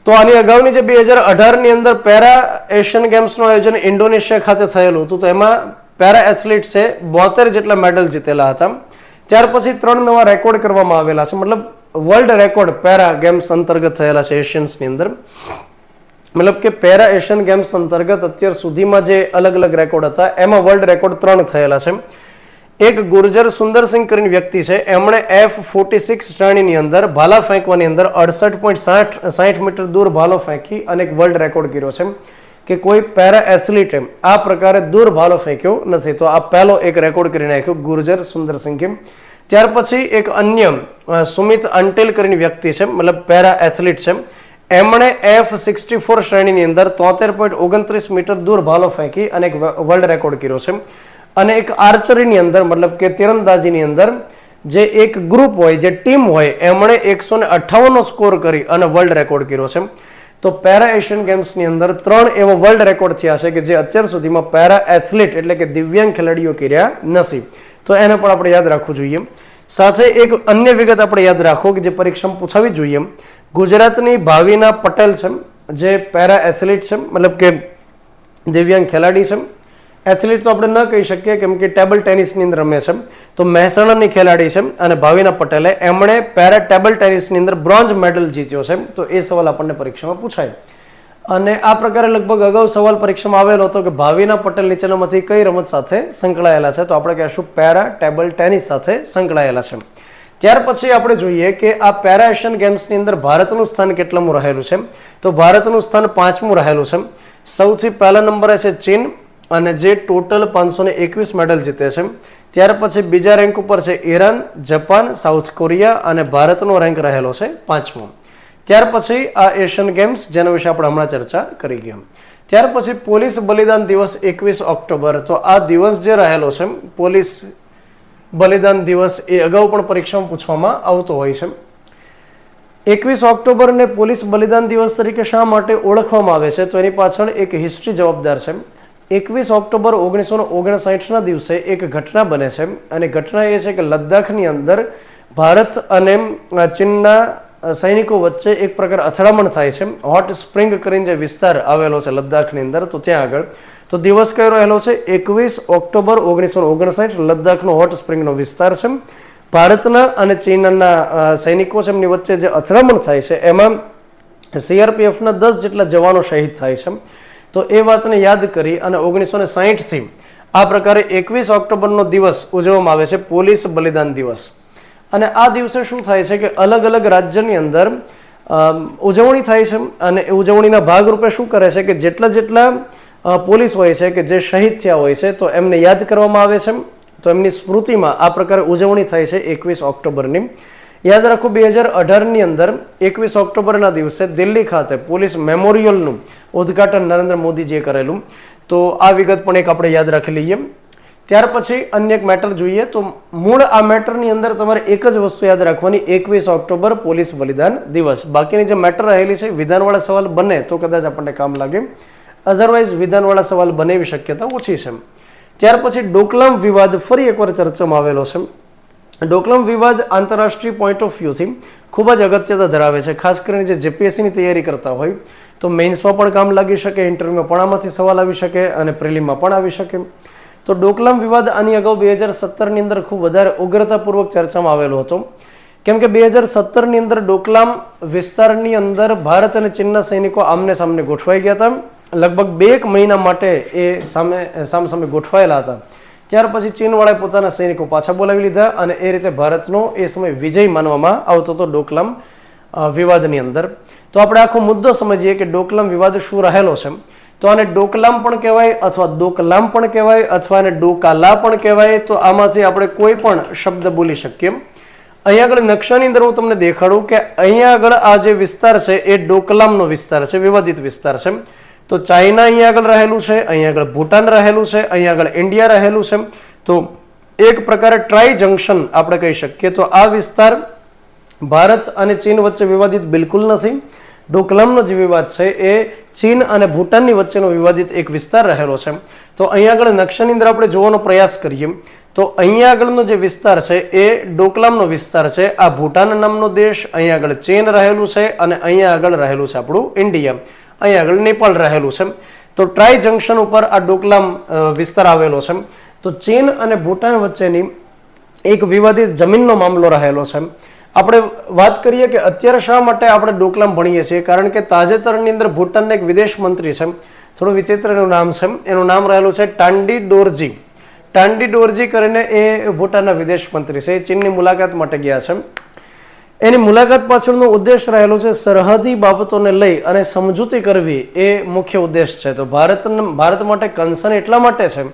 તો આની અગાઉની જે 2018ની અંદર પેરા એશિયન ગેમ્સનું આયોજન ઇન્ડોનેશિયા ખાતે થયેલું હતું, તો એમાં પેરા એથ્લીટ્સે 72 જેટલા મેડલ જીતેલા હતા. ત્યાર પછી 3 નવા રેકોર્ડ કરવામાં આવેલા છે, મતલબ વર્લ્ડ રેકોર્ડ પેરા ગેમ્સ અંતર્ગત થયેલા છે એશિયન્સની અંદર. મતલબ કે પેરા એશિયન ગેમ્સ અંતર્ગત અત્યાર સુધીમાં જે અલગ અલગ રેકોર્ડ હતા એમાં વર્લ્ડ રેકોર્ડ 3 થયેલા છે. એક ગુર્જર સુંદરસિંહ કરીને વ્યક્તિ છે, એમણે F46 શ્રેણીની અંદર ભાલા ફેંકવાની અંદર 68.60 મીટર દૂર ભાલો ફેંકી અને એક વર્લ્ડ રેકોર્ડ કર્યો છે કે કોઈ પેરા એથ્લીટે આ પ્રકારે દૂર ભાલો ફેંક્યો નથી. તો આ પહેલો એક રેકોર્ડ કરી નાખ્યો ગુર્જર સુંદરસિંહે. ત્યાર પછી એક અન્ય સુમિત અંટેલ કરીને વ્યક્તિ છે, મતલબ પેરા એથ્લીટ છે, એમણે F64 શ્રેણીની અંદર 73.29 મીટર દૂર ભાલો ફેંકી અને એક વર્લ્ડ રેકોર્ડ કર્યો છે. અને એક આર્ચરીની અંદર મતલબ કે તીરંદાજીની અંદર જે એક ગ્રુપ હોય, જે ટીમ હોય, એમણે 158નો સ્કોર કરી અને વર્લ્ડ રેકોર્ડ કર્યો છે. તો પેરા એશિયન ગેમ્સની અંદર 3 એવો વર્લ્ડ રેકોર્ડ થયા છે કે જે અત્યાર સુધીમાં પેરા એથ્લીટ એટલે કે દિવ્યાંગ ખેલાડીઓ કર્યા નથી. તો એને પણ આપણે યાદ રાખવું જોઈએ. સાથે એક અન્ય વિગત આપણે યાદ રાખો કે જે પરીક્ષામાં પૂછાવી જોઈએ. ગુજરાતની ભાવિના પટેલ છે, જે પેરા એથ્લીટ છે, મતલબ કે દિવ્યાંગ ખેલાડી છે. એથ્લીટ તો આપણે ન કહી શકીએ કેમ કે ટેબલ ટેનિસની અંદર રમે છે. તો મહેસાણાની ખેલાડી છે અને ભાવિના પટેલે એમણે પેરા ટેબલ ટેનિસની અંદર બ્રોન્ઝ મેડલ જીત્યો છે. તો એ સવાલ આપણને પરીક્ષામાં પૂછાય. અને આ પ્રકારે લગભગ અગાઉ સવાલ પરીક્ષામાં આવેલો હતો કે ભાવિના પટેલ નીચેનામાંથી કઈ રમત સાથે સંકળાયેલા છે, તો આપણે કહેશું પેરા ટેબલ ટેનિસ સાથે સંકળાયેલા છે. ત્યાર પછી આપણે જોઈએ કે આ પેરા એશિયન ગેમ્સની અંદર ભારતનું સ્થાન કેટલામું રહેલું છે. તો ભારતનું સ્થાન 5મું રહેલું છે. સૌથી પહેલા નંબરે છે ચીન અને જે ટોટલ 521 મેડલ જીતે છે. ત્યાર પછી બીજા રેન્ક ઉપર છે ઈરાન, જાપાન, સાઉથ કોરિયા અને ભારતનો રેન્ક રહેલો છે 5મો. ત્યાર પછી આ એશિયન ગેમ્સ જેના વિશે આપણે હમણાં ચર્ચા કરી ગયા. ત્યાર પછી પોલીસ બલિદાન દિવસ 21 ઓક્ટોબર. તો આ દિવસ જે રહેલો છે પોલીસ બલિદાન દિવસ, એ અગાઉ પણ પરીક્ષામાં પૂછવામાં આવતો હોય છે. 21 ઓક્ટોબરને પોલીસ બલિદાન દિવસ તરીકે શા માટે ઓળખવામાં આવે છે, તો એની પાછળ એક હિસ્ટ્રી જવાબદાર છે. 21 ઓક્ટોબર 1959ના દિવસે એક ઘટના બને છે અને ઘટના એ છે કે લદ્દાખની અંદર ભારત અને ચીનના સૈનિકો વચ્ચે એક પ્રકાર અથડામણ થાય છે. હોટ સ્પ્રિંગ કરીને જે વિસ્તાર આવેલો છે લદ્દાખની અંદર, તો ત્યાં આગળ તો દિવસ કયો રહેલો છે 21 ઓક્ટોબર 1959. લદ્દાખનો હોટ સ્પ્રિંગનો વિસ્તાર છે. ભારતના અને ચીનના સૈનિકો છે એમની વચ્ચે જે અથડામણ થાય છે એમાં CRPFના 10 જેટલા જવાનો શહીદ થાય છે. તો એ વાતને યાદ કરી અને 1960થી આ પ્રકારે 21 ઓક્ટોબરનો દિવસ ઉજવવામાં આવે છે પોલીસ બલિદાન દિવસ. અને આ દિવસે શું થાય છે કે અલગ અલગ રાજ્યની અંદર ઉજવણી થાય છે અને એ ઉજવણીના ભાગરૂપે શું કરે છે કે જેટલા પોલીસ હોય છે કે જે શહીદ થયા હોય છે તો એમને યાદ કરવામાં આવે છે. તો એમની સ્મૃતિમાં આ પ્રકારે ઉજવણી થાય છે 21 ઓક્ટોબરની. યાદ રાખો 2018ની અંદર 21 ઓક્ટોબરના દિવસે દિલ્હી ખાતે પોલીસ મેમોરિયલનું ઉદ્ઘાટન નરેન્દ્ર મોદીજીએ કરેલું. તો આ વિગત પણ એક આપણે યાદ રાખી લઈએ. ત્યાર પછી અન્ય એક મેટર જોઈએ. તો મૂળ આ મેટરની અંદર તમારે એક જ વસ્તુ યાદ રાખવાની, 21 ઓક્ટોબર પોલીસ બલિદાન દિવસ. બાકીની જે મેટર રહેલી છે વિધાનવાળા સવાલ બને તો કદાચ આપણને કામ લાગે, અધરવાઇઝ વિધાનવાળા સવાલ બને એવી શક્યતા ઓછી છે. ત્યાર પછી ડોકલામ વિવાદ ફરી એકવાર ચર્ચામાં આવેલો છે. ડોકલામ વિવાદ આંતરરાષ્ટ્રીય પોઈન્ટ ઓફ વ્યૂથી ખૂબ જ અગત્યતા ધરાવે છે. ખાસ કરીને જે JPSCની તૈયારી કરતા હોય તો મેઇન્સમાં પણ કામ લાગી શકે, ઇન્ટરવ્યુમાં પણ આમાંથી સવાલ આવી શકે અને પ્રિલિમમાં પણ આવી શકે. તો ડોકલામ વિવાદ આની અગાઉ 2017ની અંદર ખૂબ વધારે ઉગ્રતાપૂર્વક ચર્ચામાં આવેલો હતો. કેમ કે 2017ની અંદર ડોકલામ વિસ્તારની અંદર ભારત અને ચીનના સૈનિકો આમને સામને ગોઠવાઈ ગયા હતા. લગભગ 2 મહિના માટે એ સામે ગોઠવાયેલા હતા. ત્યાર પછી ચીનવાળાએ પોતાના સૈનિકો પાછા બોલાવી લીધા અને એ રીતે ભારતનો એ સમય વિજય માનવામાં આવતો હતો ડોકલામ વિવાદની અંદર. તો આપણે આખો મુદ્દો સમજીએ કે ડોકલામ વિવાદ શું રહેલો છે. તો આને ડોકલામ પણ કહેવાય અથવા ડોકલામ પણ કહેવાય અથવા આને ડોકાલા પણ કહેવાય. તો આમાંથી આપણે કોઈ પણ શબ્દ બોલી શકીએ. અહીંયા આગળ નકશાની અંદર હું તમને દેખાડું કે અહીંયા આગળ આ જે વિસ્તાર છે એ ડોકલામનો વિસ્તાર છે, વિવાદિત વિસ્તાર છે. તો ચાઇના અહીંયા આગળ રહેલું છે, અહીંયા આગળ ભૂટાન રહેલું છે, અહીંયા આગળ ઇન્ડિયા રહેલું છે. તો એક પ્રકારે ટ્રાય જંક્શન આપણે કહી શકીએ. તો આ વિસ્તાર ભારત અને ચીન વચ્ચે વિવાદિત બિલકુલ નથી. ડોકલામનો જે વિવાદ છે એ ચીન અને ભૂટાનની વચ્ચેનો વિવાદિત એક વિસ્તાર રહેલો છે. તો અહીંયા આગળ નકશાની અંદર આપણે જોવાનો પ્રયાસ કરીએ તો અહીંયા આગળનો જે વિસ્તાર છે એ ડોકલામનો વિસ્તાર છે. આ ભૂટાન નામનો દેશ, અહીંયા આગળ ચીન રહેલું છે અને અહીંયા આગળ રહેલું છે આપણું ઇન્ડિયા, અહીંયા આગળ નેપાળ રહેલું છે. તો ટ્રાય જંક્શન ઉપર આ ડોકલામ વિસ્તાર આવેલો છે. તો ચીન અને ભૂટાન વચ્ચેની એક વિવાદિત જમીનનો મામલો રહેલો છે. આપણે વાત કરીએ કે અત્યારે શા માટે આપણે ડોકલામ ભણીએ છીએ, કારણ કે તાજેતરની અંદર ભૂટાનના એક વિદેશ મંત્રી છે, થોડું વિચિત્ર એનું નામ છે, એનું નામ રહેલું છે ટાંડી ડોરજી. ટાંડી ડોરજી કરીને એ ભૂટાનના વિદેશ મંત્રી છે. એ ચીનની મુલાકાત માટે ગયા છે. એની મુલાકાત પાછળનો ઉદ્દેશ રહેલો છે સરહદી બાબતોને લઈ અને સમજૂતી કરવી, એ મુખ્ય ઉદ્દેશ છે. તો ભારત માટે કન્સર્ન એટલા માટે છે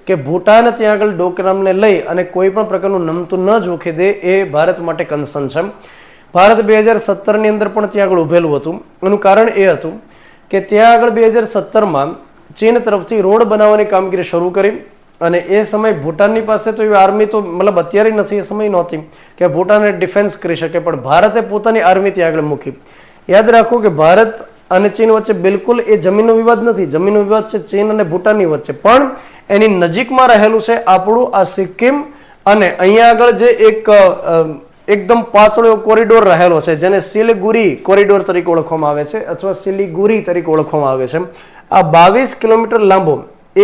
કે ભૂટાન ત્યાં આગળ ડોકલામને લઈ અને કોઈ પણ પ્રકારનું નમતું ન જોખી દે, એ ભારત માટે કન્સર્ન છે. ભારત 2017ની અંદર પણ ત્યાં આગળ ઉભેલું હતું. એનું કારણ એ હતું કે ત્યાં આગળ 2017માં ચીન તરફથી રોડ બનાવવાની કામગીરી શરૂ કરી અને એ સમય ભૂટાનની પાસે તો એવી આર્મી તો મતલબ અત્યારે નથી, એ સમય નહોતી કે ભૂટાનને ડિફેન્સ કરી શકે, પણ ભારતે પોતાની આર્મી ત્યાં આગળ મૂકી. યાદ રાખો કે ભારત અને ચીન વચ્ચે બિલકુલ એ જમીનનો વિવાદ નથી. જમીનનો વિવાદ છે ચીન અને ભૂટાનની વચ્ચે, પણ એની નજીકમાં રહેલું છે આપણું આ સિક્કિમ અને અહીંયા આગળ જે એકદમ પાતળો કોરિડોર રહેલો છે જેને સિલિગુરી કોરિડોર તરીકે ઓળખવામાં આવે છે અથવા સિલિગુરી તરીકે ઓળખવામાં આવે છે. આ 22 કિલોમીટર લાંબો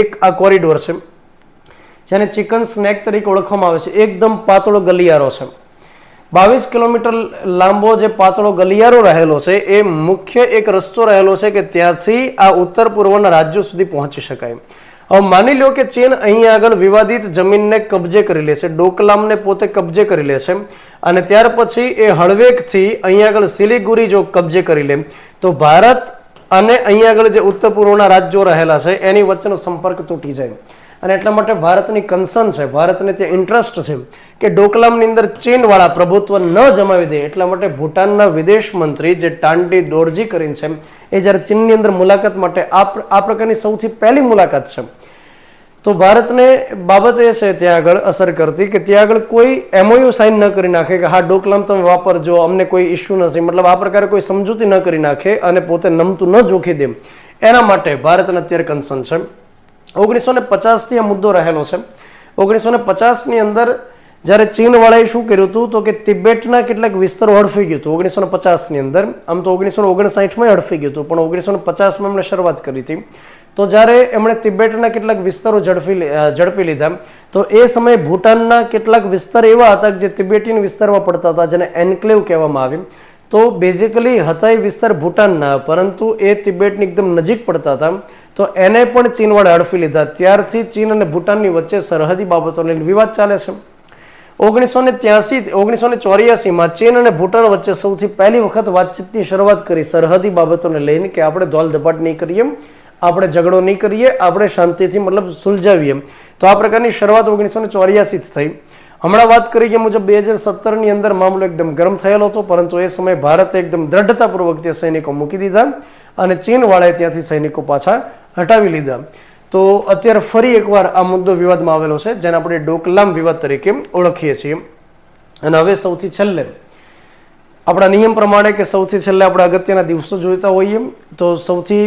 એક આ કોરિડોર છે જેને ચિકન સ્નેક તરીકે ઓળખવામાં આવે છે. એકદમ પાતળો ગલિયારો છે. 22 કિલોમીટર લાંબો જે પાતળો ગલિયારો રહેલો છે એ મુખ્ય એક રસ્તો રહેલો છે કે ત્યાંથી આ ઉત્તર પૂર્વના રાજ્યો સુધી પહોંચી શકાય. હવે માની લો કે ચીન અહીંયા આગળ વિવાદિત જમીનને કબજે કરી લે છે, ડોકલામને પોતે કબજે કરી લે છે અને ત્યાર પછી એ હળવેકથી અહીંયા આગળ સિલિગુરી જો કબજે કરી લે તો ભારત અને અહીંયા આગળ જે ઉત્તર પૂર્વના રાજ્યો રહેલા છે એની વચ્ચેનો સંપર્ક તૂટી જાય. અને એટલા માટે ભારતની કન્સર્ન છે, ભારતને ત્યાં ઇન્ટરેસ્ટ છે કે ડોકલામની અંદર ચીનવાળા પ્રભુત્વ ન જમાવી દે. એટલા માટે ભૂટાનના વિદેશ મંત્રી જે ટાંડી ડોરજી કરીને છે એ જ્યારે ચીનની અંદર મુલાકાત માટે આ પ્રકારની સૌથી પહેલી મુલાકાત છે. તો ભારતને બાબત એ છે ત્યાં આગળ અસર કરતી કે ત્યાં આગળ કોઈ MOU સાઇન ન કરી નાખે કે હા ડોકલામ તમે વાપરજો, અમને કોઈ ઇસ્યુ નથી, મતલબ આ પ્રકારે કોઈ સમજૂતી ન કરી નાખે અને પોતે નમતું ન જોખી દે. એના માટે ભારતને અત્યારે કન્સર્ન છે. 1950થી આ મુદ્દો રહેલો છે. 1950ની અંદર જ્યારે ચીનવાળાએ શું કર્યું હતું તો કે તિબેટના કેટલાક વિસ્તારો હડફી ગયું હતું 1950ની અંદર. આમ તો 1959માં હડફી ગયું હતું, પણ 1950માં એમણે શરૂઆત કરી હતી. તો જ્યારે એમણે તિબેટના કેટલાક વિસ્તારો ઝડપી લીધા, તો એ સમયે ભૂટાનના કેટલાક વિસ્તાર એવા હતા જે તિબેટીન વિસ્તારમાં પડતા હતા, જેને એન્ક્લેવ કહેવામાં આવે. તો બેઝિકલી હતા એ વિસ્તાર ભૂટાનના, પરંતુ એ તિબેટની એકદમ નજીક પડતા હતા. તો એને પણ ચીનવાળા હડફી લીધા. ત્યારથી ચીન અને ભૂટાનની વચ્ચે સરહદી બાબતોને વિવાદ ચાલે છે. 1984માં ચીન અને ભૂટાન વચ્ચે સૌથી પહેલી વખત વાતચીતની શરૂઆત કરી સરહદી બાબતોને લઈને, કે આપણે દોલધપાટ નહીં કરીએ, આપણે ઝઘડો નહીં કરીએ, આપણે શાંતિથી મતલબ સુલઝાવીએ. તો આ પ્રકારની શરૂઆત 1984થી થઈ. હમણાં વાત કરી ગયા મુજબ 2017ની અંદર મામલો એકદમ ગરમ થયેલો હતો, પરંતુ એ સમયે ભારતે એકદમ દ્રઢતાપૂર્વક ત્યાં સૈનિકો મૂકી દીધા અને ચીનવાળાએ ત્યાંથી સૈનિકો પાછા હટાવી લીધા. તો અત્યારે ફરી એકવાર આ મુદ્દો વિવાદમાં આવેલો છે, જેને આપણે ડોકલામ વિવાદ તરીકે ઓળખીએ છીએ. અને હવે સૌથી છેલ્લે આપણા નિયમ પ્રમાણે કે સૌથી છેલ્લે આપણે અગત્યના દિવસો જોઈતા હોઈએ, તો સૌથી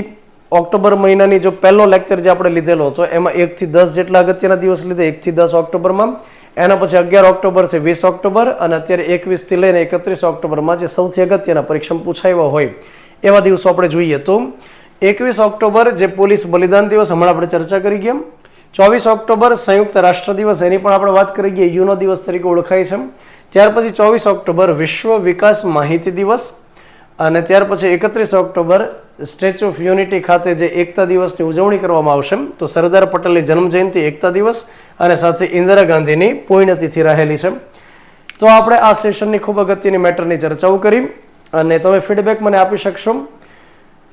ઓક્ટોબર મહિનાની જો પહેલો લેક્ચર જે આપણે લીધેલો હતો એમાં 1 થી 10 જેટલા અગત્યના દિવસ લીધે 1 થી 10 ઓક્ટોબરમાં. એના પછી 11 ઓક્ટોબર છે 20 ઓક્ટોબર, અને અત્યારે 21 થી લઈને 31 ઓક્ટોબરમાં જે સૌથી અગત્યના પરીક્ષામાં પૂછાયા હોય એવા દિવસો આપણે જોઈએ. તો 21 ઓક્ટોબર જે પોલીસ બલિદાન દિવસ, હમણાં આપણે ચર્ચા કરી ગયા. 24 ઓક્ટોબર સંયુક્ત રાષ્ટ્ર દિવસ, એની પણ આપણે વાત કરી ગયા, યુનો દિવસ તરીકે ઓળખાય છે. ત્યાર પછી 24 ઓક્ટોબર વિશ્વ વિકાસ માહિતી દિવસ, અને ત્યાર પછી 31 ઓક્ટોબર સ્ટેચ્યુ ઓફ યુનિટી ખાતે જે એકતા દિવસની ઉજવણી કરવામાં આવશે. તો સરદાર પટેલની જન્મજયંતિ, એકતા દિવસ અને સાથે ઇન્દિરા ગાંધીની પુણ્યતિથિ રહેલી છે. તો આપણે આ સેશનની ખૂબ અગત્યની મેટરની ચર્ચાઓ કરી, અને તમે ફીડબેક મને આપી શકશો.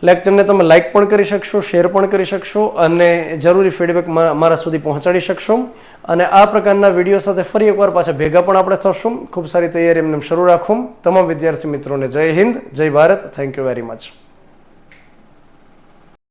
લેક્ચરને તમે લાઇક પણ કરી શકશો, શેર પણ કરી શકશો, અને જરૂરી ફીડબેક મારા સુધી પહોંચાડી શકશો. અને આ પ્રકારના વિડીયો સાથે ફરી એકવાર પાછા ભેગા પણ આપણે થશું. ખૂબ સારી તૈયારી એમને શરૂ રાખો. તમામ વિદ્યાર્થી મિત્રોને જય હિન્દ, જય Bharat. Thank you very much.